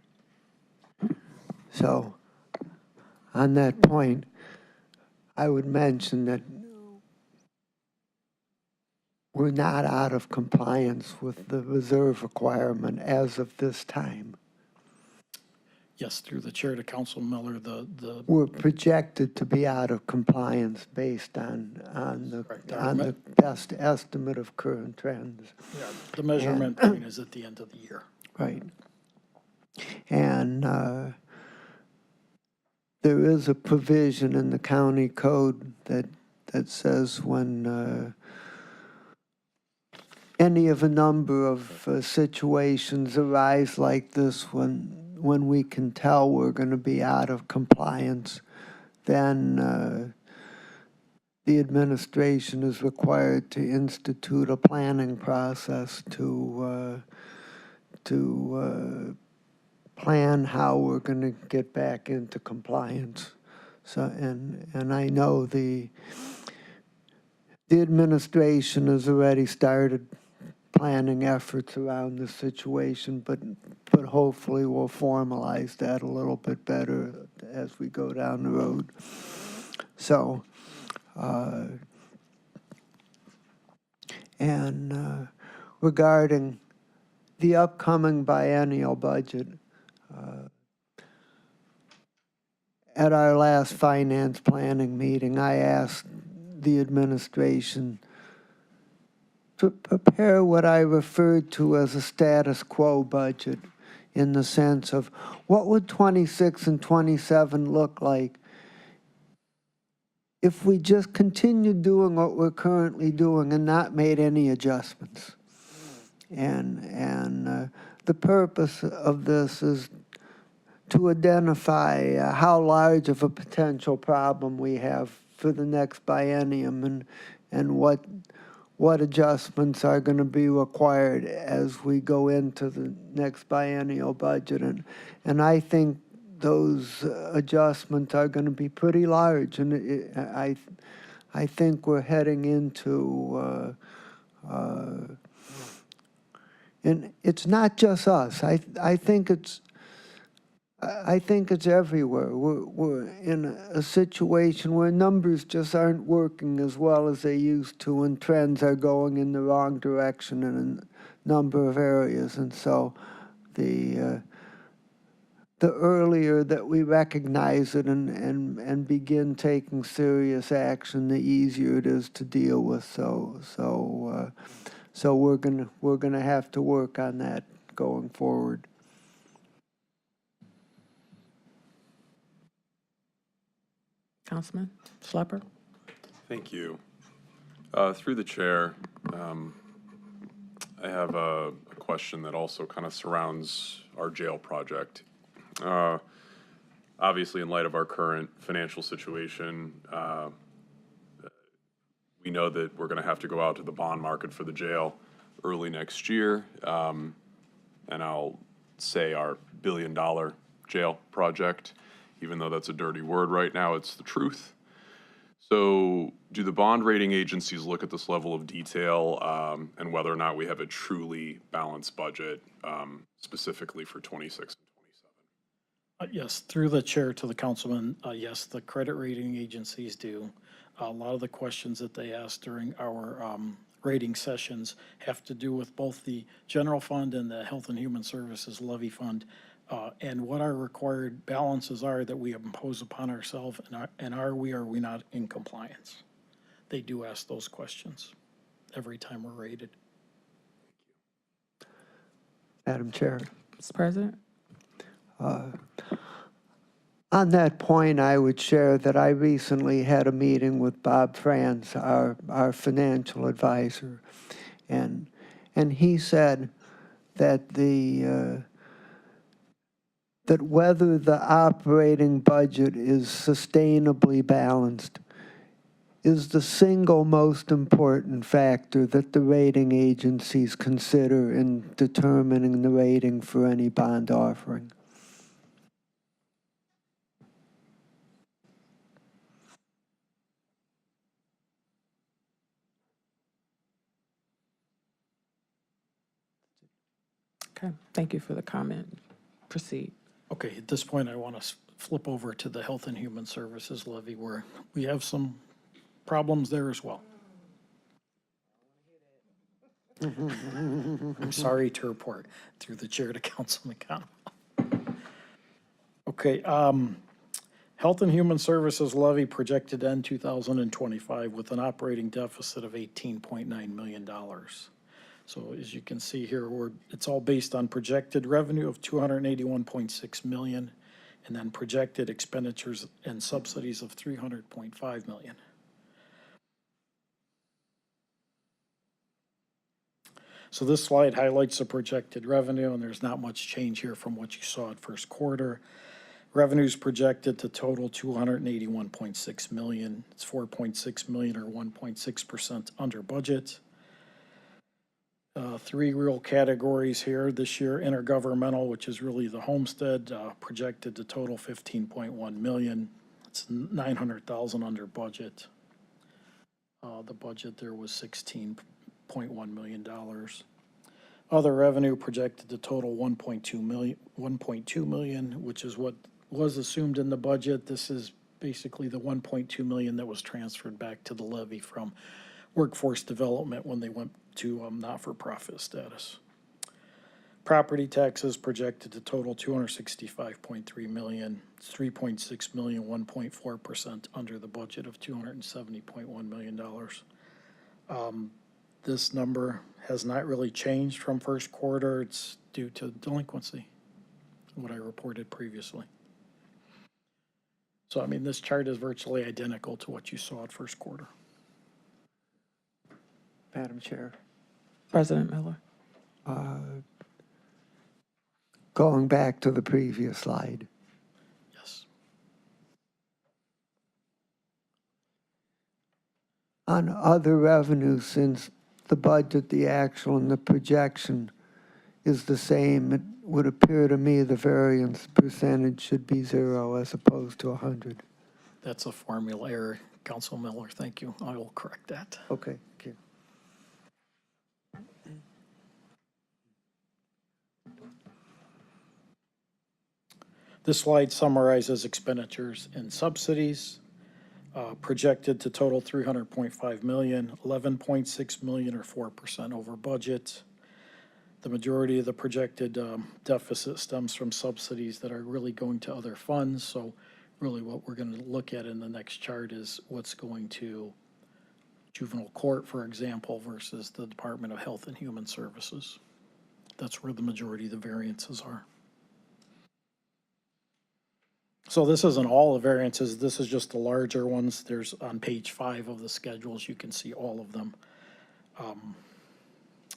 So, on that point, I would mention that we're not out of compliance with the reserve requirement as of this time. Yes, through the chair to Council Miller, the We're projected to be out of compliance based on Correct. the best estimate of current trends. the measurement point is at the end of the year. Right. And there is a provision in the county code that says when any of a number of situations arise like this, when we can tell we're going to be out of compliance, then the administration is required to institute a planning process to plan how we're going to get back into compliance. So, and I know the administration has already started planning efforts around this situation, but hopefully we'll formalize that a little bit better as we go down the road. So, regarding the upcoming biennial budget, at our last finance planning meeting, I asked the administration to prepare what I referred to as a status quo budget, in the sense of what would 26 and 27 look like if we just continued doing what we're currently doing and not made any adjustments. And the purpose of this is to identify how large of a potential problem we have for the next biennium, and what adjustments are going to be required as we go into the next biennial budget. And I think those adjustments are going to be pretty large, and I think we're heading into and it's not just us. I think it's everywhere. We're in a situation where numbers just aren't working as well as they used to, and trends are going in the wrong direction in a number of areas. And so the earlier that we recognize it and begin taking serious action, the easier it is to deal with. So we're gonna have to work on that going forward. Councilman Schlepper? Thank you. Through the chair, I have a question that also kind of surrounds our jail project. Obviously, in light of our current financial situation, we know that we're going to have to go out to the bond market for the jail early next year. And I'll say our billion-dollar jail project, even though that's a dirty word right now, it's the truth. So do the bond rating agencies look at this level of detail and whether or not we have a truly balanced budget specifically for 26 and 27? Yes, through the chair to the councilman, yes, the credit rating agencies do. A lot of the questions that they ask during our rating sessions have to do with both the general fund and the Health and Human Services levy fund, and what our required balances are that we impose upon ourselves, and are we not in compliance? They do ask those questions every time we're rated. Madam Chair. Mr. President? On that point, I would share that I recently had a meeting with Bob Franz, our financial advisor, and he said that the that whether the operating budget is sustainably balanced is the single most important factor that the rating agencies consider in determining the rating for any bond offering. Okay, thank you for the comment. Proceed. Okay, at this point, I want to flip over to the Health and Human Services levy where we have some problems there as well. I'm sorry to report through the chair to Councilman McConnell. Okay, Health and Human Services levy projected to end 2025 with an operating deficit of $18.9 million. So as you can see here, it's all based on projected revenue of $281.6 million and then projected expenditures and subsidies of $300.5 million. So this slide highlights the projected revenue, and there's not much change here from what you saw at first quarter. Revenues projected to total $281.6 million. It's $4.6 million or 1.6% under budget. Three real categories here this year. Intergovernmental, which is really the homestead, projected to total $15.1 million. It's $900,000 under budget. The budget there was $16.1 million. Other revenue projected to total $1.2 million, which is what was assumed in the budget. This is basically the $1.2 million that was transferred back to the levy from workforce development when they went to not-for-profit status. Property taxes projected to total $265.3 million. It's $3.6 million, 1.4% under the budget of $270.1 million. This number has not really changed from first quarter. It's due to delinquency, what I reported previously. So, I mean, this chart is virtually identical to what you saw at first quarter. Madam Chair. President Miller. Going back to the previous slide. Yes. On other revenues, since the budget, the actual, and the projection is the same, it would appear to me the variance percentage should be 0 as opposed to 100. That's a formula error, Council Miller. Thank you. I will correct that. Okay, thank you. This slide summarizes expenditures and subsidies. Projected to total $300.5 million, $11.6 million or 4% over budget. The majority of the projected deficit stems from subsidies that are really going to other funds. So really what we're going to look at in the next chart is what's going to juvenile court, for example, versus the Department of Health and Human Services. That's where the majority of the variances are. So this isn't all the variances, this is just the larger ones. There's on page 5 of the schedules, you can see all of them.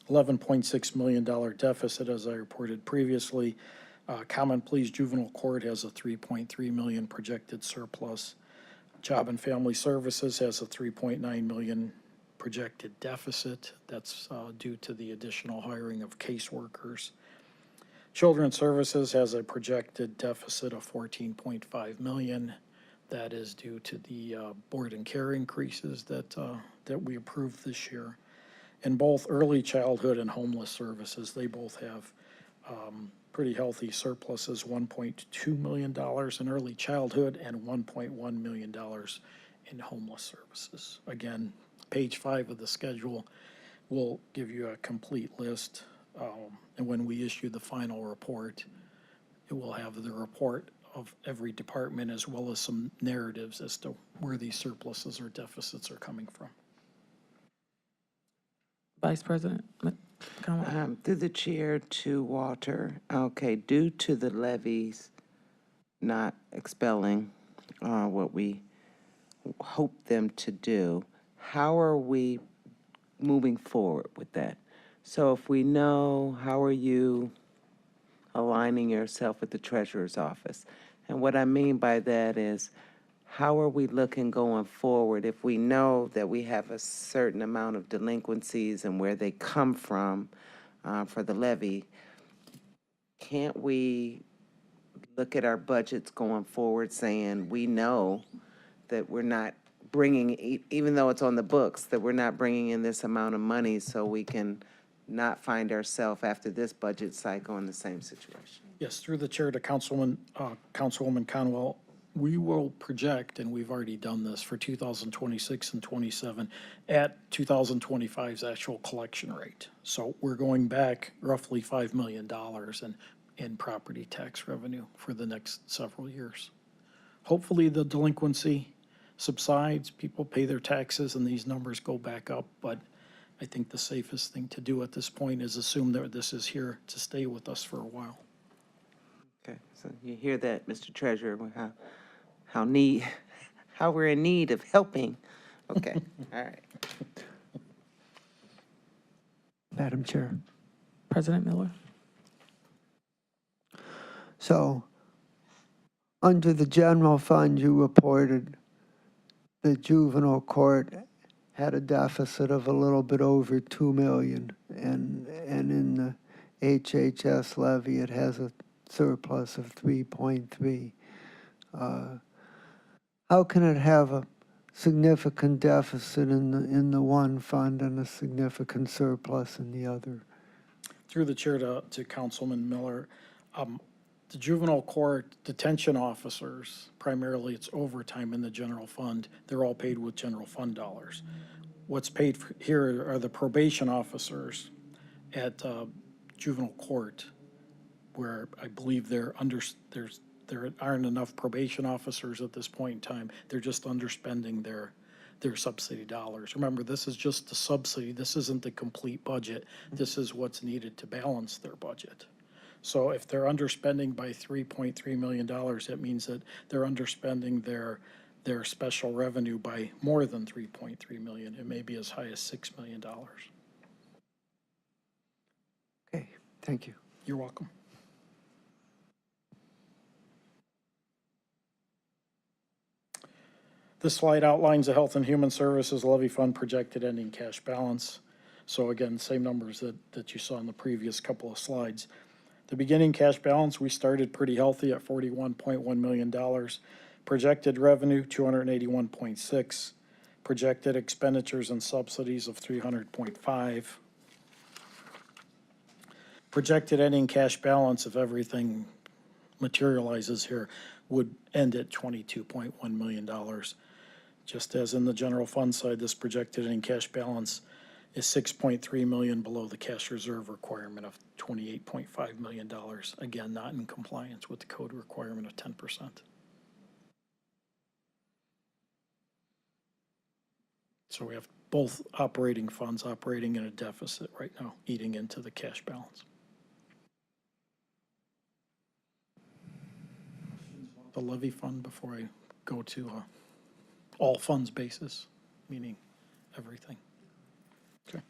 $11.6 million deficit, as I reported previously. Common Pleas Juvenile Court has a $3.3 million projected surplus. Job and Family Services has a $3.9 million projected deficit. That's due to the additional hiring of caseworkers. Children's Services has a projected deficit of $14.5 million. That is due to the board and care increases that we approved this year. And both Early Childhood and Homeless Services, they both have pretty healthy surpluses, $1.2 million in early childhood and $1.1 million in homeless services. Again, page 5 of the schedule will give you a complete list. And when we issue the final report, it will have the report of every department as well as some narratives as to where these surpluses or deficits are coming from. Vice President McConnell. Through the chair to Walter. Okay, due to the levies not expelling what we hope them to do, how are we moving forward with that? So if we know, how are you aligning aligning yourself with the treasurer's office. And what I mean by that is, how are we looking going forward if we know that we have a certain amount of delinquencies and where they come from for the levy? Can't we look at our budgets going forward saying we know that we're not bringing, even though it's on the books, that we're not bringing in this amount of money so we can not find ourselves after this budget cycle in the same situation? Yes, through the chair to Councilwoman Conwell, we will project, and we've already done this for 2026 and 27, at 2025's actual collection rate. So we're going back roughly $5 million in property tax revenue for the next several years. Hopefully the delinquency subsides, people pay their taxes, and these numbers go back up. But I think the safest thing to do at this point is assume that this is here to stay with us for a while. Okay, so you hear that, Mr. Treasurer, how we're in need of helping. Okay, all right. Madam Chair. President Miller? So, under the general fund, you reported the juvenile court had a deficit of a little bit over 2 million, and in the HHS levy, it has a surplus of 3.3. How can it have a significant deficit in the one fund and a significant surplus in the other? Through the chair to Councilman Miller, the juvenile court detention officers, primarily it's overtime in the general fund, they're all paid with general fund dollars. What's paid here are the probation officers at juvenile court, where I believe there aren't enough probation officers at this point in time. They're just underspending their subsidy dollars. Remember, this is just the subsidy. This isn't the complete budget. This is what's needed to balance their budget. So if they're underspending by $3.3 million, that means that they're underspending their special revenue by more than 3.3 million. It may be as high as $6 million. Okay, thank you. You're welcome. This slide outlines the Health and Human Services Levy Fund projected ending cash balance. So again, same numbers that you saw in the previous couple of slides. The beginning cash balance, we started pretty healthy at $41.1 million. Projected revenue, 281.6. Projected expenditures and subsidies of 300.5. Projected ending cash balance, if everything materializes here, would end at $22.1 million. Just as in the general fund side, this projected ending cash balance is 6.3 million below the cash reserve requirement of $28.5 million. Again, not in compliance with the code requirement of 10%. So we have both operating funds operating in a deficit right now, eating into the cash balance. The levy fund before I go to all funds basis, meaning everything. Okay.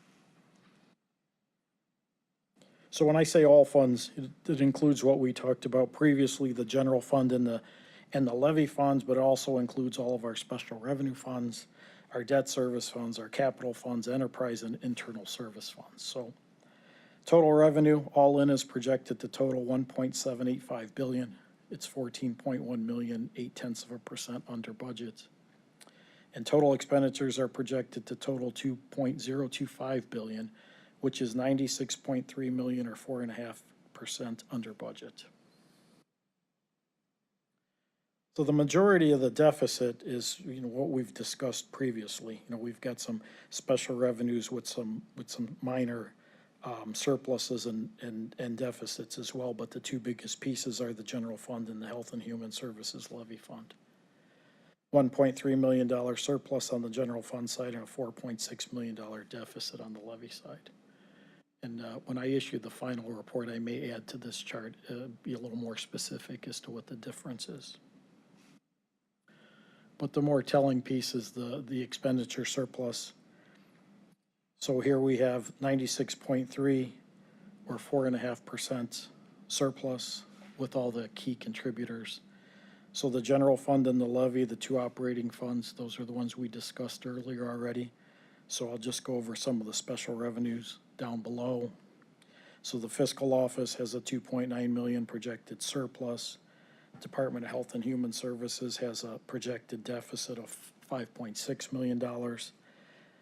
So when I say all funds, it includes what we talked about previously, the general fund and the levy funds, but it also includes all of our special revenue funds, our debt service funds, our capital funds, enterprise and internal service funds. So total revenue all in is projected to total 1.785 billion. It's 14.1 million, 0.8% under budget. And total expenditures are projected to total 2.025 billion, which is 96.3 million or 4.5% under budget. So the majority of the deficit is, what we've discussed previously. We've got some special revenues with some minor surpluses and deficits as well, but the two biggest pieces are the general fund and the Health and Human Services Levy Fund. $1.3 million surplus on the general fund side and a $4.6 million deficit on the levy side. And when I issue the final report, I may add to this chart, be a little more specific as to what the difference is. But the more telling piece is the expenditure surplus. So here we have 96.3 or 4.5% surplus with all the key contributors. So the general fund and the levy, the two operating funds, those are the ones we discussed earlier already. So I'll just go over some of the special revenues down below. So the fiscal office has a 2.9 million projected surplus. Department of Health and Human Services has a projected deficit of $5.6 million.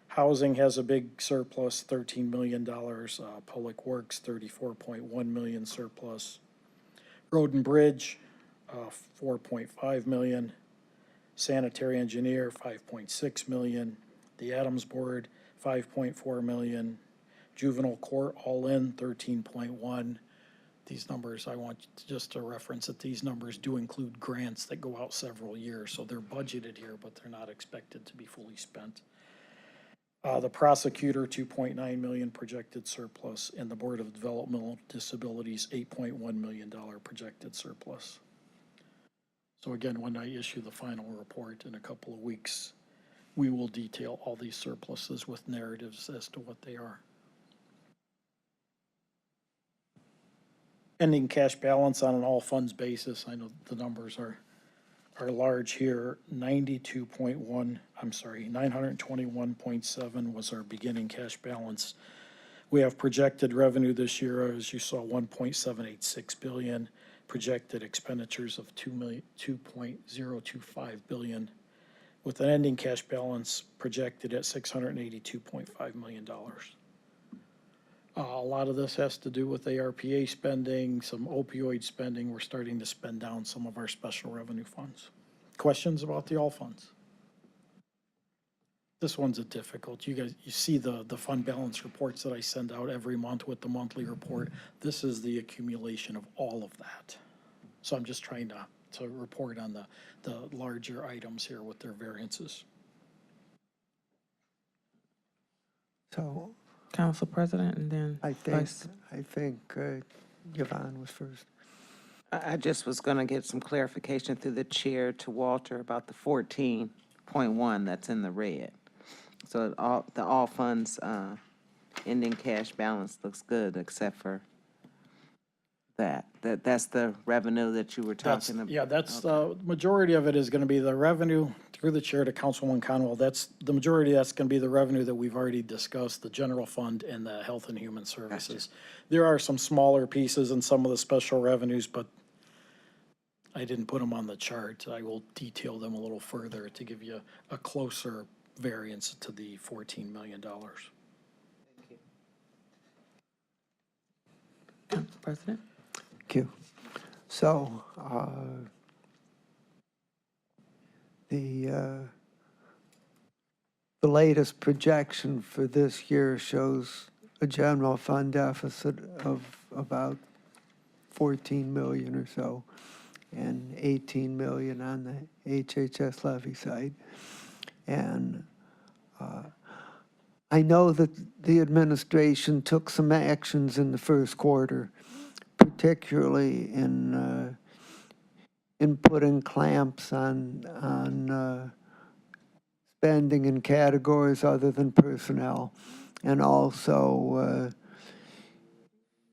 Housing has a big surplus, $13 million. Public Works, $34.1 million surplus. Road and Bridge, $4.5 million. Sanitary Engineer, $5.6 million. The Adams Board, $5.4 million. Juvenile Court, all in, $13.1. These numbers, I want just to reference that these numbers do include grants that go out several years, so they're budgeted here, but they're not expected to be fully spent. The prosecutor, $2.9 million projected surplus, and the Board of Developmental Disabilities, $8.1 million projected surplus. So again, when I issue the final report in a couple of weeks, we will detail all these surpluses with narratives as to what they are. Ending cash balance on an all funds basis, I know the numbers are large here, 921.7 was our beginning cash balance. We have projected revenue this year, as you saw, 1.786 billion, projected expenditures of 2.025 billion, with an ending cash balance projected at $682.5 million. A lot of this has to do with ARPA spending, some opioid spending. We're starting to spend down some of our special revenue funds. Questions about the all funds? This one's a difficult. You guys, you see the fund balance reports that I send out every month with the monthly report. This is the accumulation of all of that. So I'm just trying to report on the larger items here with their variances. So Council President, and then I think Yvonne was first. I just was gonna get some clarification through the chair to Walter about the 14.1 that's in the red. So the all funds, ending cash balance looks good, except for that's the revenue that you were talking about? Yeah, that's the majority of it is gonna be the revenue through the chair to Councilwoman Conwell. That's the majority, that's gonna be the revenue that we've already discussed, the general fund and the Health and Human Services. There are some smaller pieces in some of the special revenues, but I didn't put them on the chart. I will detail them a little further to give you a closer variance to the $14 million. Council President. Thank you. So, the latest projection for this year shows a general fund deficit of about 14 million or so, and 18 million on the HHS levy side. And I know that the administration took some actions in the first quarter, particularly in putting clamps on spending in categories other than personnel, and also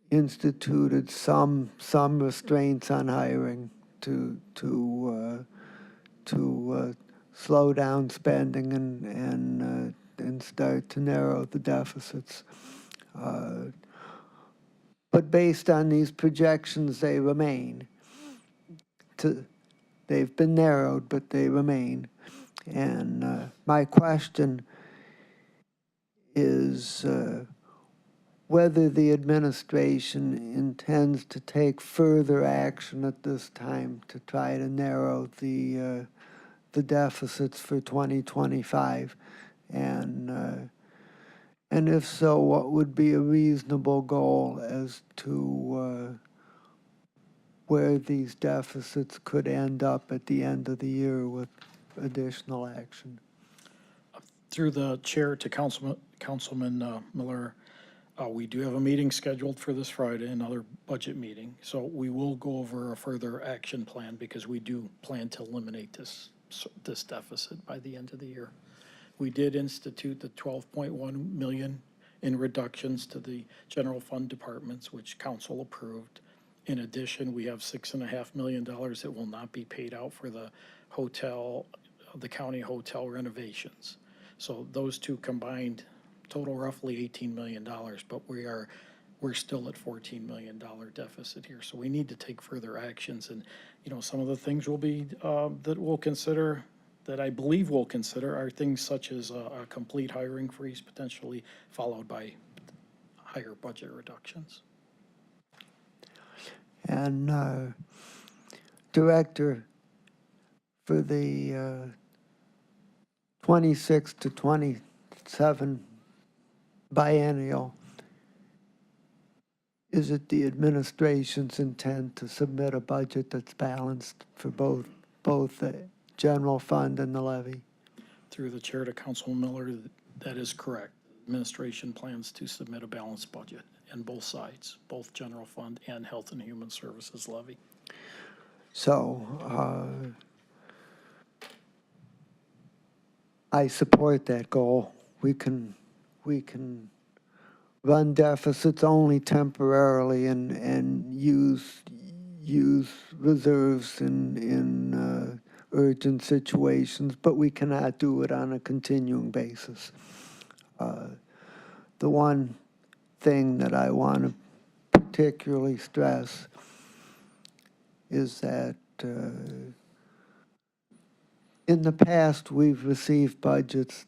instituted some restraints on hiring to slow down spending and start to narrow the deficits. But based on these projections, they remain. They've been narrowed, but they remain. And my question is whether the administration intends to take further action at this time to try to narrow the deficits for 2025, and if so, what would be a reasonable goal as to where these deficits could end up at the end of the year with additional action? Through the chair to Councilman Miller, we do have a meeting scheduled for this Friday, another budget meeting. So we will go over a further action plan because we do plan to eliminate this deficit by the end of the year. We did institute the 12.1 million in reductions to the general fund departments, which council approved. In addition, we have $6.5 million that will not be paid out for the hotel, the county hotel renovations. So those two combined total roughly $18 million, but we're still at $14 million deficit here. So we need to take further actions. And, some of the things will be, that we'll consider, that I believe we'll consider, are things such as a complete hiring freeze, potentially followed by higher budget reductions. And Director, for the 26 to 27 biennial, is it the administration's intent to submit a budget that's balanced for both the general fund and the levy? Through the chair to Councilman Miller, that is correct. Administration plans to submit a balanced budget in both sides, both general fund and health and human services levy. So, I support that goal. We can run deficits only temporarily and use reserves in urgent situations, but we cannot do it on a continuing basis. The one thing that I want to particularly stress is that in the past, we've received budgets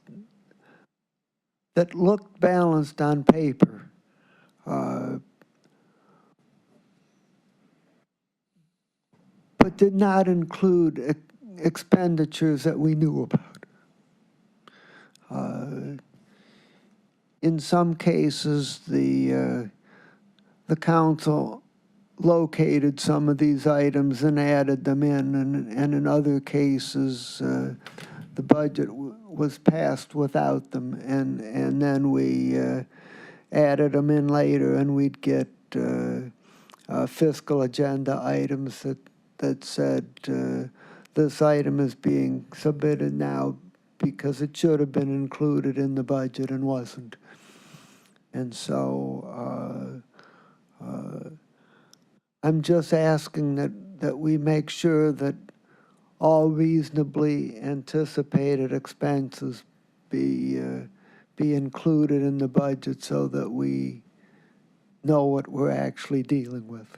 that looked balanced on paper, but did not include expenditures that we knew about. In some cases, the council located some of these items and added them in, and in other cases, the budget was passed without them, and then we added them in later, and we'd get fiscal agenda items that said this item is being submitted now because it should have been included in the budget and wasn't. And so I'm just asking that we make sure that all reasonably anticipated expenses be included in the budget so that we know what we're actually dealing with.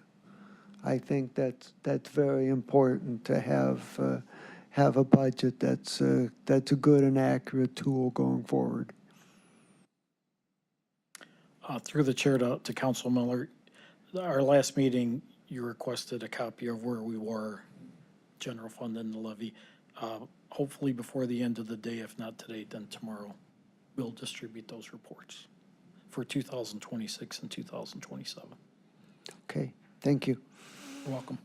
I think that's very important to have a budget that's a good and accurate tool going forward. Through the chair to Council Miller, our last meeting, you requested a copy of where we were, general fund and the levy. Hopefully before the end of the day, if not today, then tomorrow, we'll distribute those reports for 2026 and 2027. Okay, thank you. You're welcome.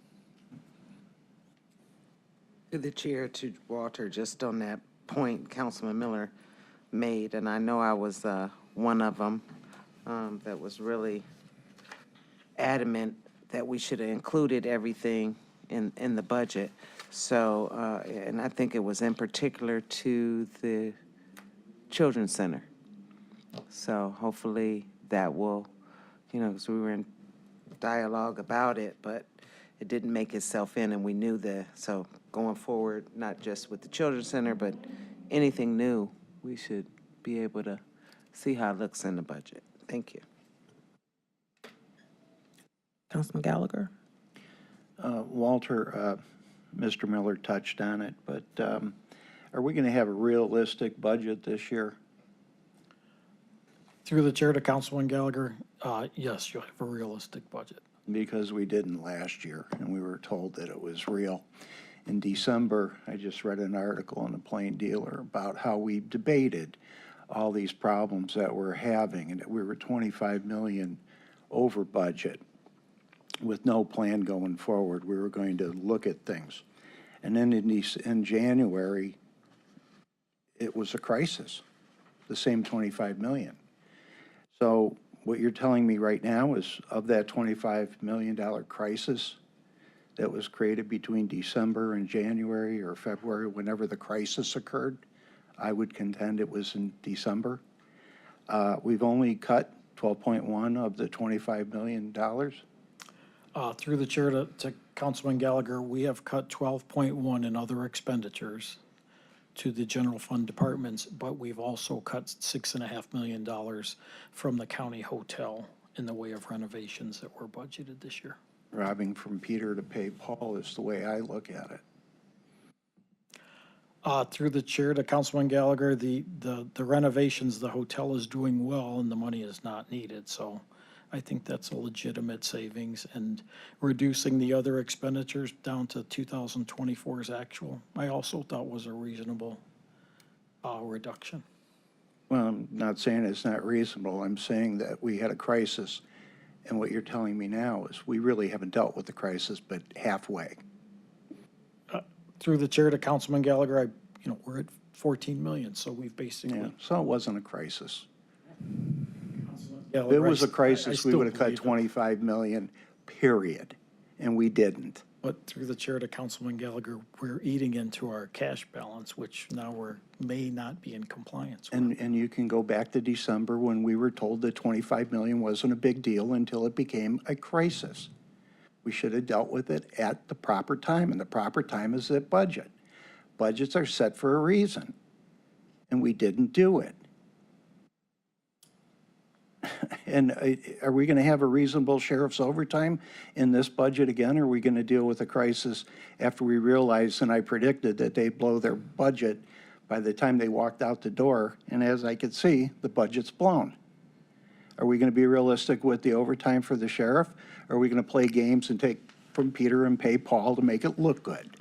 To the chair, to Walter, just on that point Councilman Miller made, and I know I was one of them that was really adamant that we should have included everything in the budget. So, and I think it was in particular to the Children's Center. So hopefully that will, because we were in dialogue about it, but it didn't make itself in, and we knew that. So going forward, not just with the Children's Center, but anything new, we should be able to see how it looks in the budget. Thank you. Councilman Gallagher? Walter, Mr. Miller touched on it, but are we going to have a realistic budget this year? Through the chair to Councilman Gallagher, yes, you'll have a realistic budget. Because we didn't last year, and we were told that it was real. In December, I just read an article in the Plain Dealer about how we debated all these problems that we're having, and that we were 25 million over budget with no plan going forward. We were going to look at things. And then in January, it was a crisis, the same 25 million. So what you're telling me right now is of that $25 million crisis that was created between December and January or February, whenever the crisis occurred, I would contend it was in December. We've only cut 12.1 of the $25 million. Through the chair to Councilman Gallagher, we have cut 12.1 in other expenditures to the general fund departments, but we've also cut $6.5 million from the county hotel in the way of renovations that were budgeted this year. Robbing from Peter to pay Paul is the way I look at it. Through the chair to Councilman Gallagher, the renovations, the hotel is doing well and the money is not needed. So I think that's a legitimate savings, and reducing the other expenditures down to 2024's actual, I also thought was a reasonable reduction. Well, I'm not saying it's not reasonable. I'm saying that we had a crisis, and what you're telling me now is we really haven't dealt with the crisis, but halfway. Through the chair to Councilman Gallagher, we're at 14 million, so we've Yeah, basically. so it wasn't a crisis. If Gallagher, it was a I crisis, we still would have cut believe it. 25 million, period, and we didn't. But through the chair to Councilman Gallagher, we're eating into our cash balance, which now may not be in compliance with. And you can go back to December when we were told that 25 million wasn't a big deal until it became a crisis. We should have dealt with it at the proper time, and the proper time is at budget. Budgets are set for a reason, and we didn't do it. And are we going to have a reasonable sheriff's overtime in this budget again? Or are we going to deal with a crisis after we realize, and I predicted that they blow their budget by the time they walked out the door, and as I could see, the budget's blown. Are we going to be realistic with the overtime for the sheriff? Or are we going to play games and take from Peter and pay Paul to make it look good?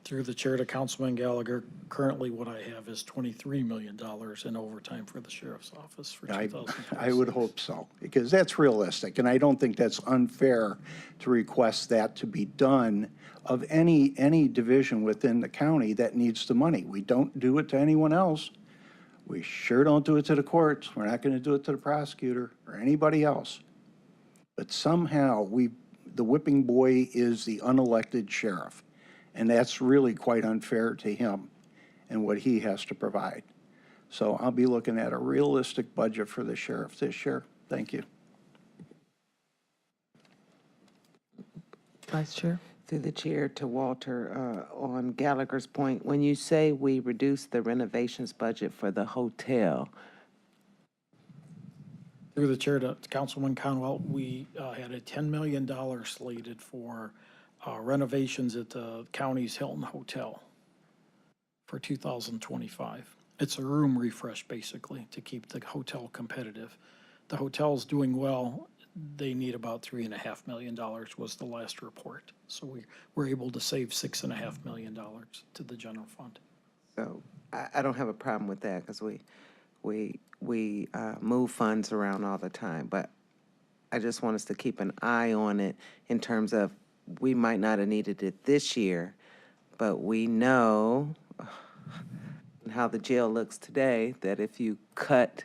Through the chair to Councilman Gallagher, currently what I have is $23 million in overtime for the sheriff's office for I 2026. would hope so, because that's realistic, and I don't think that's unfair to request that to be done of any division within the county that needs the money. We don't do it to anyone else. We sure don't do it to the courts. We're not going to do it to the prosecutor or anybody else. But somehow the whipping boy is the unelected sheriff, and that's really quite unfair to him and what he has to provide. So I'll be looking at a realistic budget for the sheriff this year. Thank you. Vice Chair? Through the chair to Walter, on Gallagher's point, when you say we reduced the renovations budget for the hotel, Through the chair to Councilman Conwell, we had a $10 million slated for renovations at the county's Hilton Hotel for 2025. It's a room refresh, basically, to keep the hotel competitive. The hotel's doing well. They need about $3.5 million was the last report. So we were able to save $6.5 million to the general fund. so I don't have a problem with that, because we move funds around all the time, but I just want us to keep an eye on it in terms of, we might not have needed it this year, but we know how the jail looks today, that if you cut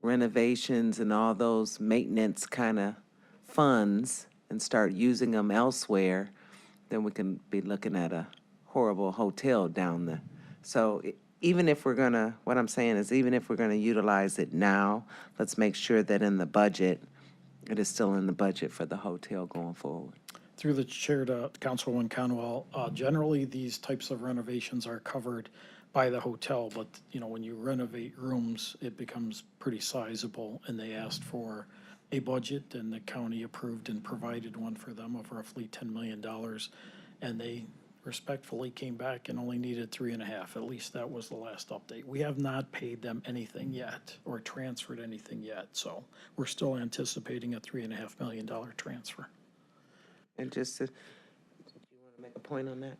renovations and all those maintenance kind of funds and start using them elsewhere, then we can be looking at a horrible hotel down the, so even if we're gonna, what I'm saying is, even if we're gonna utilize it now, let's make sure that in the budget, it is still in the budget for the hotel going forward. Through the chair to Councilwoman Conwell, generally, these types of renovations are covered by the hotel, but, when you renovate rooms, it becomes pretty sizable, and they asked for a budget, and the county approved and provided one for them of roughly $10 million, and they respectfully came back and only needed 3.5. At least that was the last update. We have not paid them anything yet or transferred anything yet, so we're still anticipating a $3.5 million transfer. And just to, do you want to make a point on that?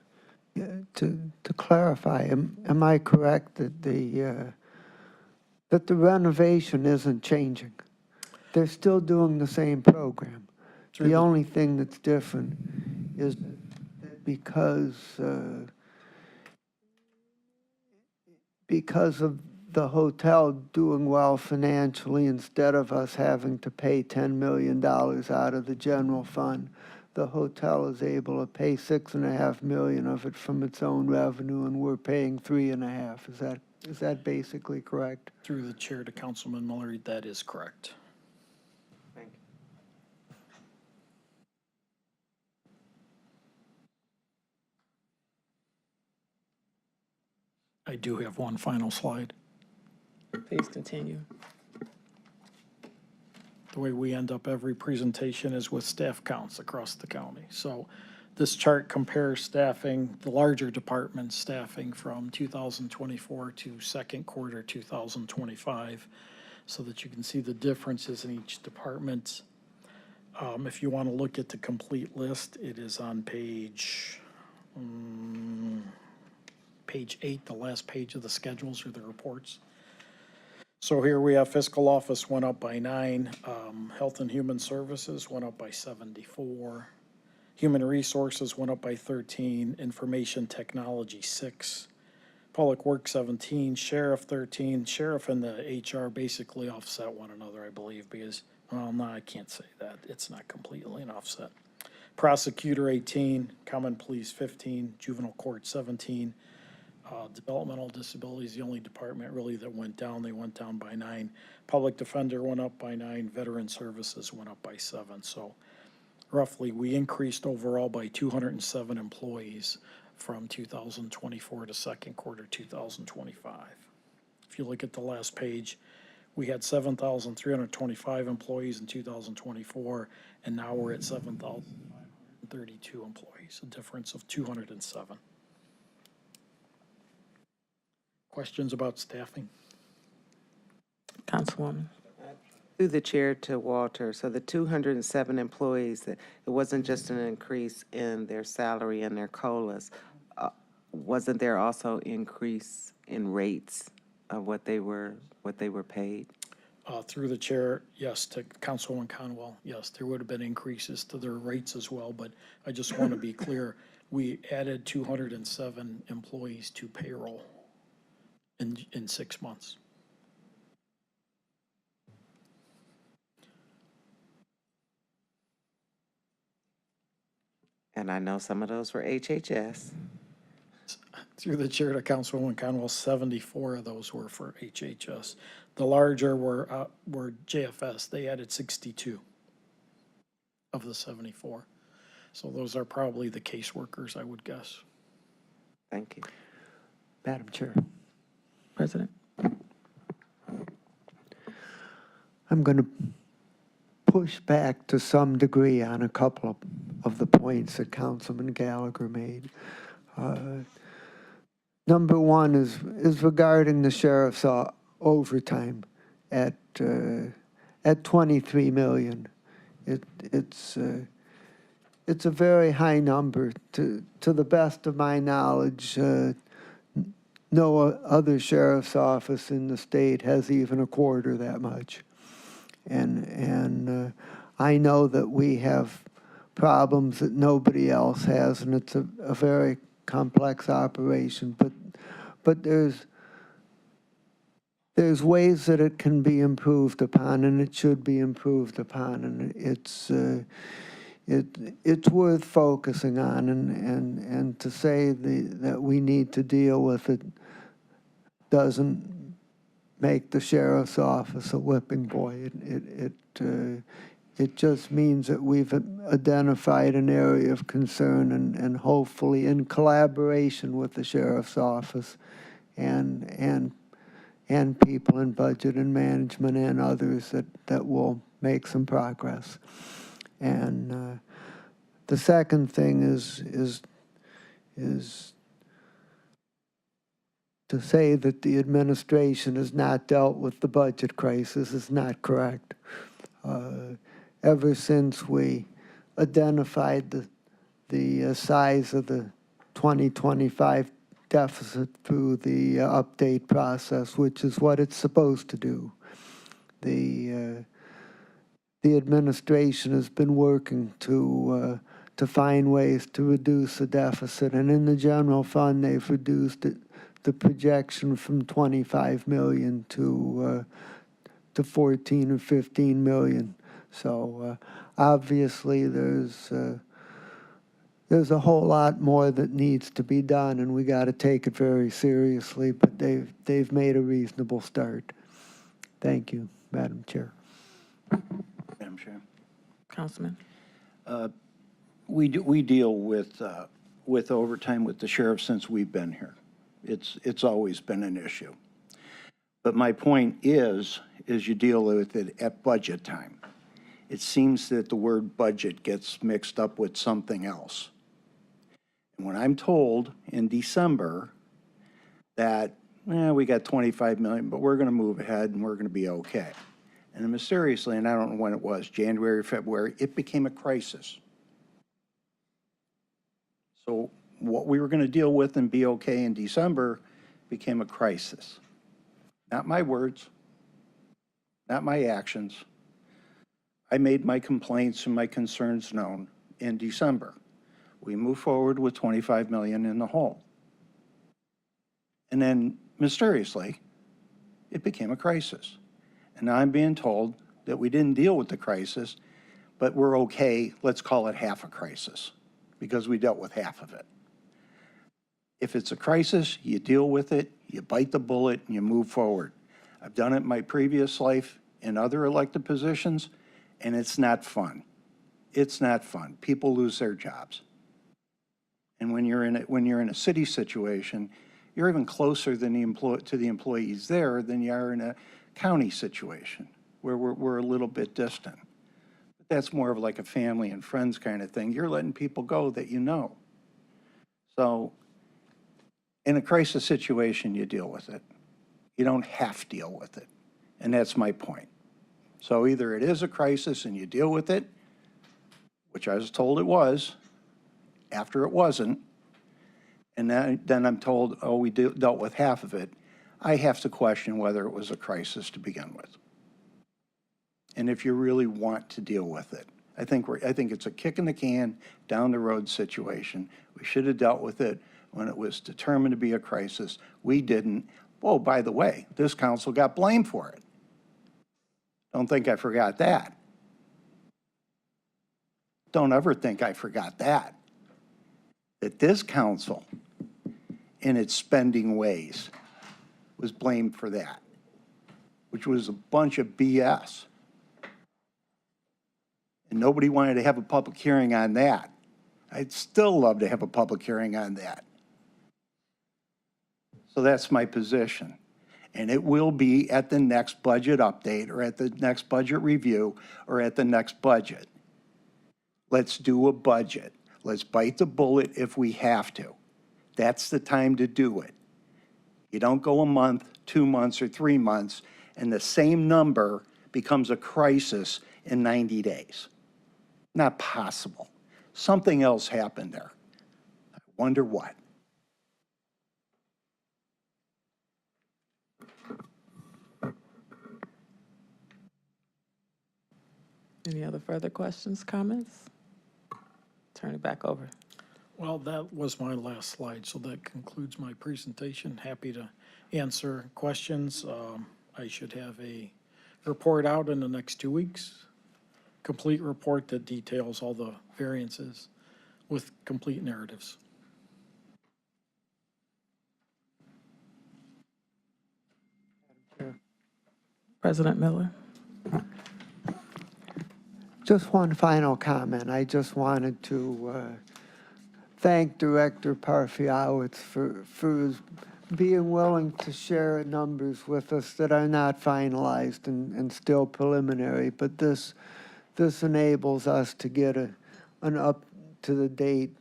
Yeah, to clarify, am I correct that the renovation isn't changing? They're still doing the same program. The only thing that's different is that because of the hotel doing well financially, instead of us having to pay $10 million out of the general fund, the hotel is able to pay $6.5 million of it from its own revenue, and we're paying $3.5. Is that basically correct? Through the chair to Councilman Miller, that is correct. Thank I do have one final slide. Please continue. The way we end up every presentation is with staff counts across the county. So this chart compares staffing, the larger department staffing from 2024 to second quarter 2025, so that you can see the differences in each department. If you want to look at the complete list, it is on page 8, the last page of the schedules or the reports. So here we have fiscal office went up by 9, health and human services went up by 74, human resources went up by 13, information technology 6, public works 17, sheriff 13. Sheriff and the HR basically offset one another, I believe, because, well, no, I can't say that. It's not completely an offset. Prosecutor 18, common pleas 15, juvenile court 17. Developmental disability is the only department really that went down. They went down by 9. Public defender went up by 9. Veteran services went up by 7. So roughly, we increased overall by 207 employees from 2024 to second quarter 2025. If you look at the last page, we had 7,325 employees in 2024, and now we're at 7,532 employees, a difference of 207. Questions about staffing? Councilwoman. Through the chair to Walter, so the 207 employees, it wasn't just an increase in their salary and their COLAs. Wasn't there also increase in rates of what they were paid? Through the chair, yes, to Councilwoman Conwell, yes, there would have been increases to their rates as well, but I just want to be clear, we added 207 employees to payroll in 6 months. And I know some of those were HHS. Through the chair to Councilwoman Conwell, 74 of those were for HHS. The larger were JFS. They added 62 of the 74. So those are probably the caseworkers, I would guess. Thank you. Madam Chair. President. I'm going to push back to some degree on a couple of the points that Councilman Gallagher made. Number one is regarding the sheriff's overtime at 23 million. It's a very high number. To the best of my knowledge, no other sheriff's office in the state has even a quarter that much. And I know that we have problems that nobody else has, and it's a very complex operation. But there's ways that it can be improved upon, and it should be improved upon, and it's worth focusing on, and to say that we need to deal with it doesn't make the sheriff's office a whipping boy. It just means that we've identified an area of concern, and hopefully in collaboration with the sheriff's office and people in budget and management and others that will make some progress. And the second thing is to say that the administration has not dealt with the budget crisis is not correct. Ever since we identified the size of the 2025 deficit through the update process, which is what it's supposed to do, the administration has been working to find ways to reduce the deficit, and in the general fund, they've reduced the projection from 25 million to 14 or 15 million. So obviously, there's a whole lot more that needs to be done, and we got to take it very seriously. But they've made a reasonable start. Thank you, Madam Chair. Madam Chair. Councilman. We deal with overtime with the sheriff since we've been here. It's always been an issue. But my point is you deal with it at budget time. It seems that the word budget gets mixed up with something else. And when I'm told in December that, we got 25 million, but we're going to move ahead and we're going to be okay. And then mysteriously, and I don't know when it was, January, February, it became a crisis. So what we were going to deal with and be okay in December became a crisis. Not my words, not my actions. I made my complaints and my concerns known in December. We moved forward with 25 million in the hole. And then mysteriously, it became a crisis. And now I'm being told that we didn't deal with the crisis, but we're okay, let's call it half a crisis, because we dealt with half of it. If it's a crisis, you deal with it, you bite the bullet, and you move forward. I've done it in my previous life in other elected positions, and it's not fun. It's not fun. People lose their jobs. And when you're in a city situation, you're even closer than to the employees there than you are in a county situation where we're a little bit distant. But that's more of like a family and friends kind of thing. You're letting people go that you know. So in a crisis situation, you deal with it. You don't have to deal with it. And that's my point. So either it is a crisis and you deal with it, which I was told it was, after it wasn't, and then I'm told, oh, we dealt with half of it, I have to question whether it was a crisis to begin with. And if you really want to deal with it, I think it's a kick in the can, down the road situation. We should have dealt with it when it was determined to be a crisis. We didn't. Oh, by the way, this council got blamed for it. Don't think I forgot that. Don't ever think I forgot that. That this council, in its spending ways, was blamed for that, which was a bunch of BS. And nobody wanted to have a public hearing on that. I'd still love to have a public hearing on that. So that's my position. And it will be at the next budget update or at the next budget review or at the next budget. Let's do a budget. Let's bite the bullet if we have to. That's the time to do it. You don't go a month, 2 months, or 3 months, and the same number becomes a crisis in 90 days. Not possible. Something else happened there. I wonder what. Any other further questions, comments? Turn it back over. Well, that was my last slide, so that concludes my presentation. Happy to answer questions. I should have a report out in the next 2 weeks. Complete report that details all the variances with complete narratives. President Miller? Just one final comment. I just wanted to thank Director Parfiowicz for being willing to share numbers with us that are not finalized and still preliminary, but this enables us to get an up-to-the-date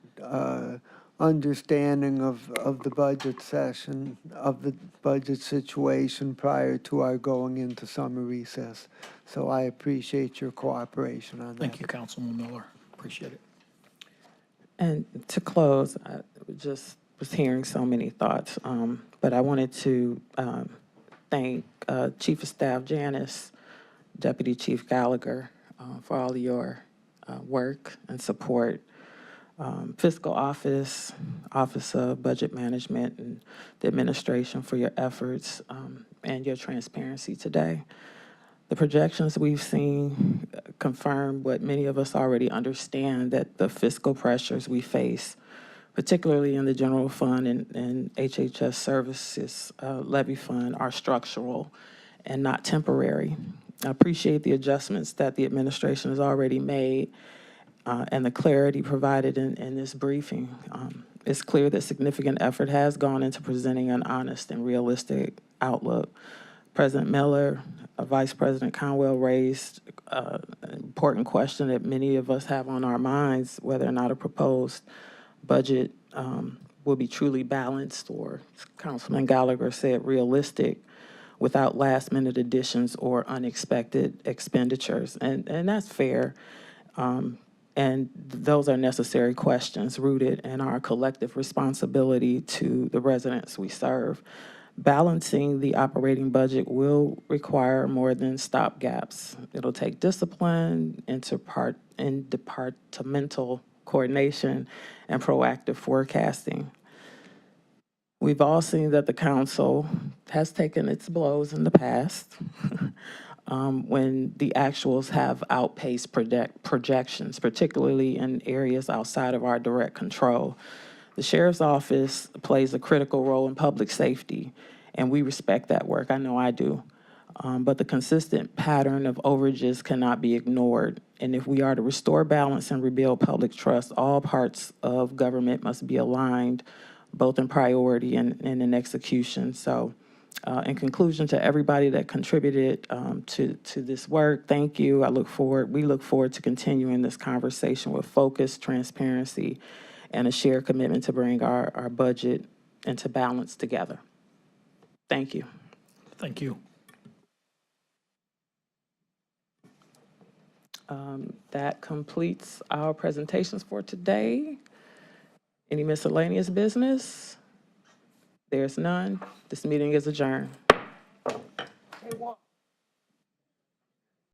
understanding of the budget session, of the budget situation prior to our going into summer recess. So I appreciate your cooperation on that. Thank you, Councilman Miller. Appreciate it. And to close, I just was hearing so many thoughts, but I wanted to thank Chief of Staff Janice, Deputy Chief Gallagher, for all of your work and support. Fiscal Office, Office of Budget Management, and the administration for your efforts and your transparency today. The projections we've seen confirm what many of us already understand, that the fiscal pressures we face, particularly in the general fund and HHS services levy fund, are structural and not temporary. I appreciate the adjustments that the administration has already made, and the clarity provided in this briefing. It's clear that significant effort has gone into presenting an honest and realistic outlook. President Miller, Vice President Conwell raised an important question that many of us have on our minds, whether or not a proposed budget will be truly balanced, or, as Councilman Gallagher said, realistic, without last-minute additions or unexpected expenditures. And that's fair. And those are necessary questions rooted in our collective responsibility to the residents we serve. Balancing the operating budget will require more than stopgaps. It'll take discipline, interdepartmental coordination, and proactive forecasting. We've all seen that the council has taken its blows in the past when the actuals have outpaced projections, particularly in areas outside of our direct control. The sheriff's office plays a critical role in public safety, and we respect that work. I know I do. But the consistent pattern of overages cannot be ignored. And if we are to restore balance and rebuild public trust, all parts of government must be aligned, both in priority and in execution. So, in conclusion, to everybody that contributed to this work, thank you. We look forward to continuing this conversation with focus, transparency, and a shared commitment to bring our budget into balance together. Thank you. Thank you. That completes our presentations for today. Any miscellaneous business? There's none. This meeting is adjourned.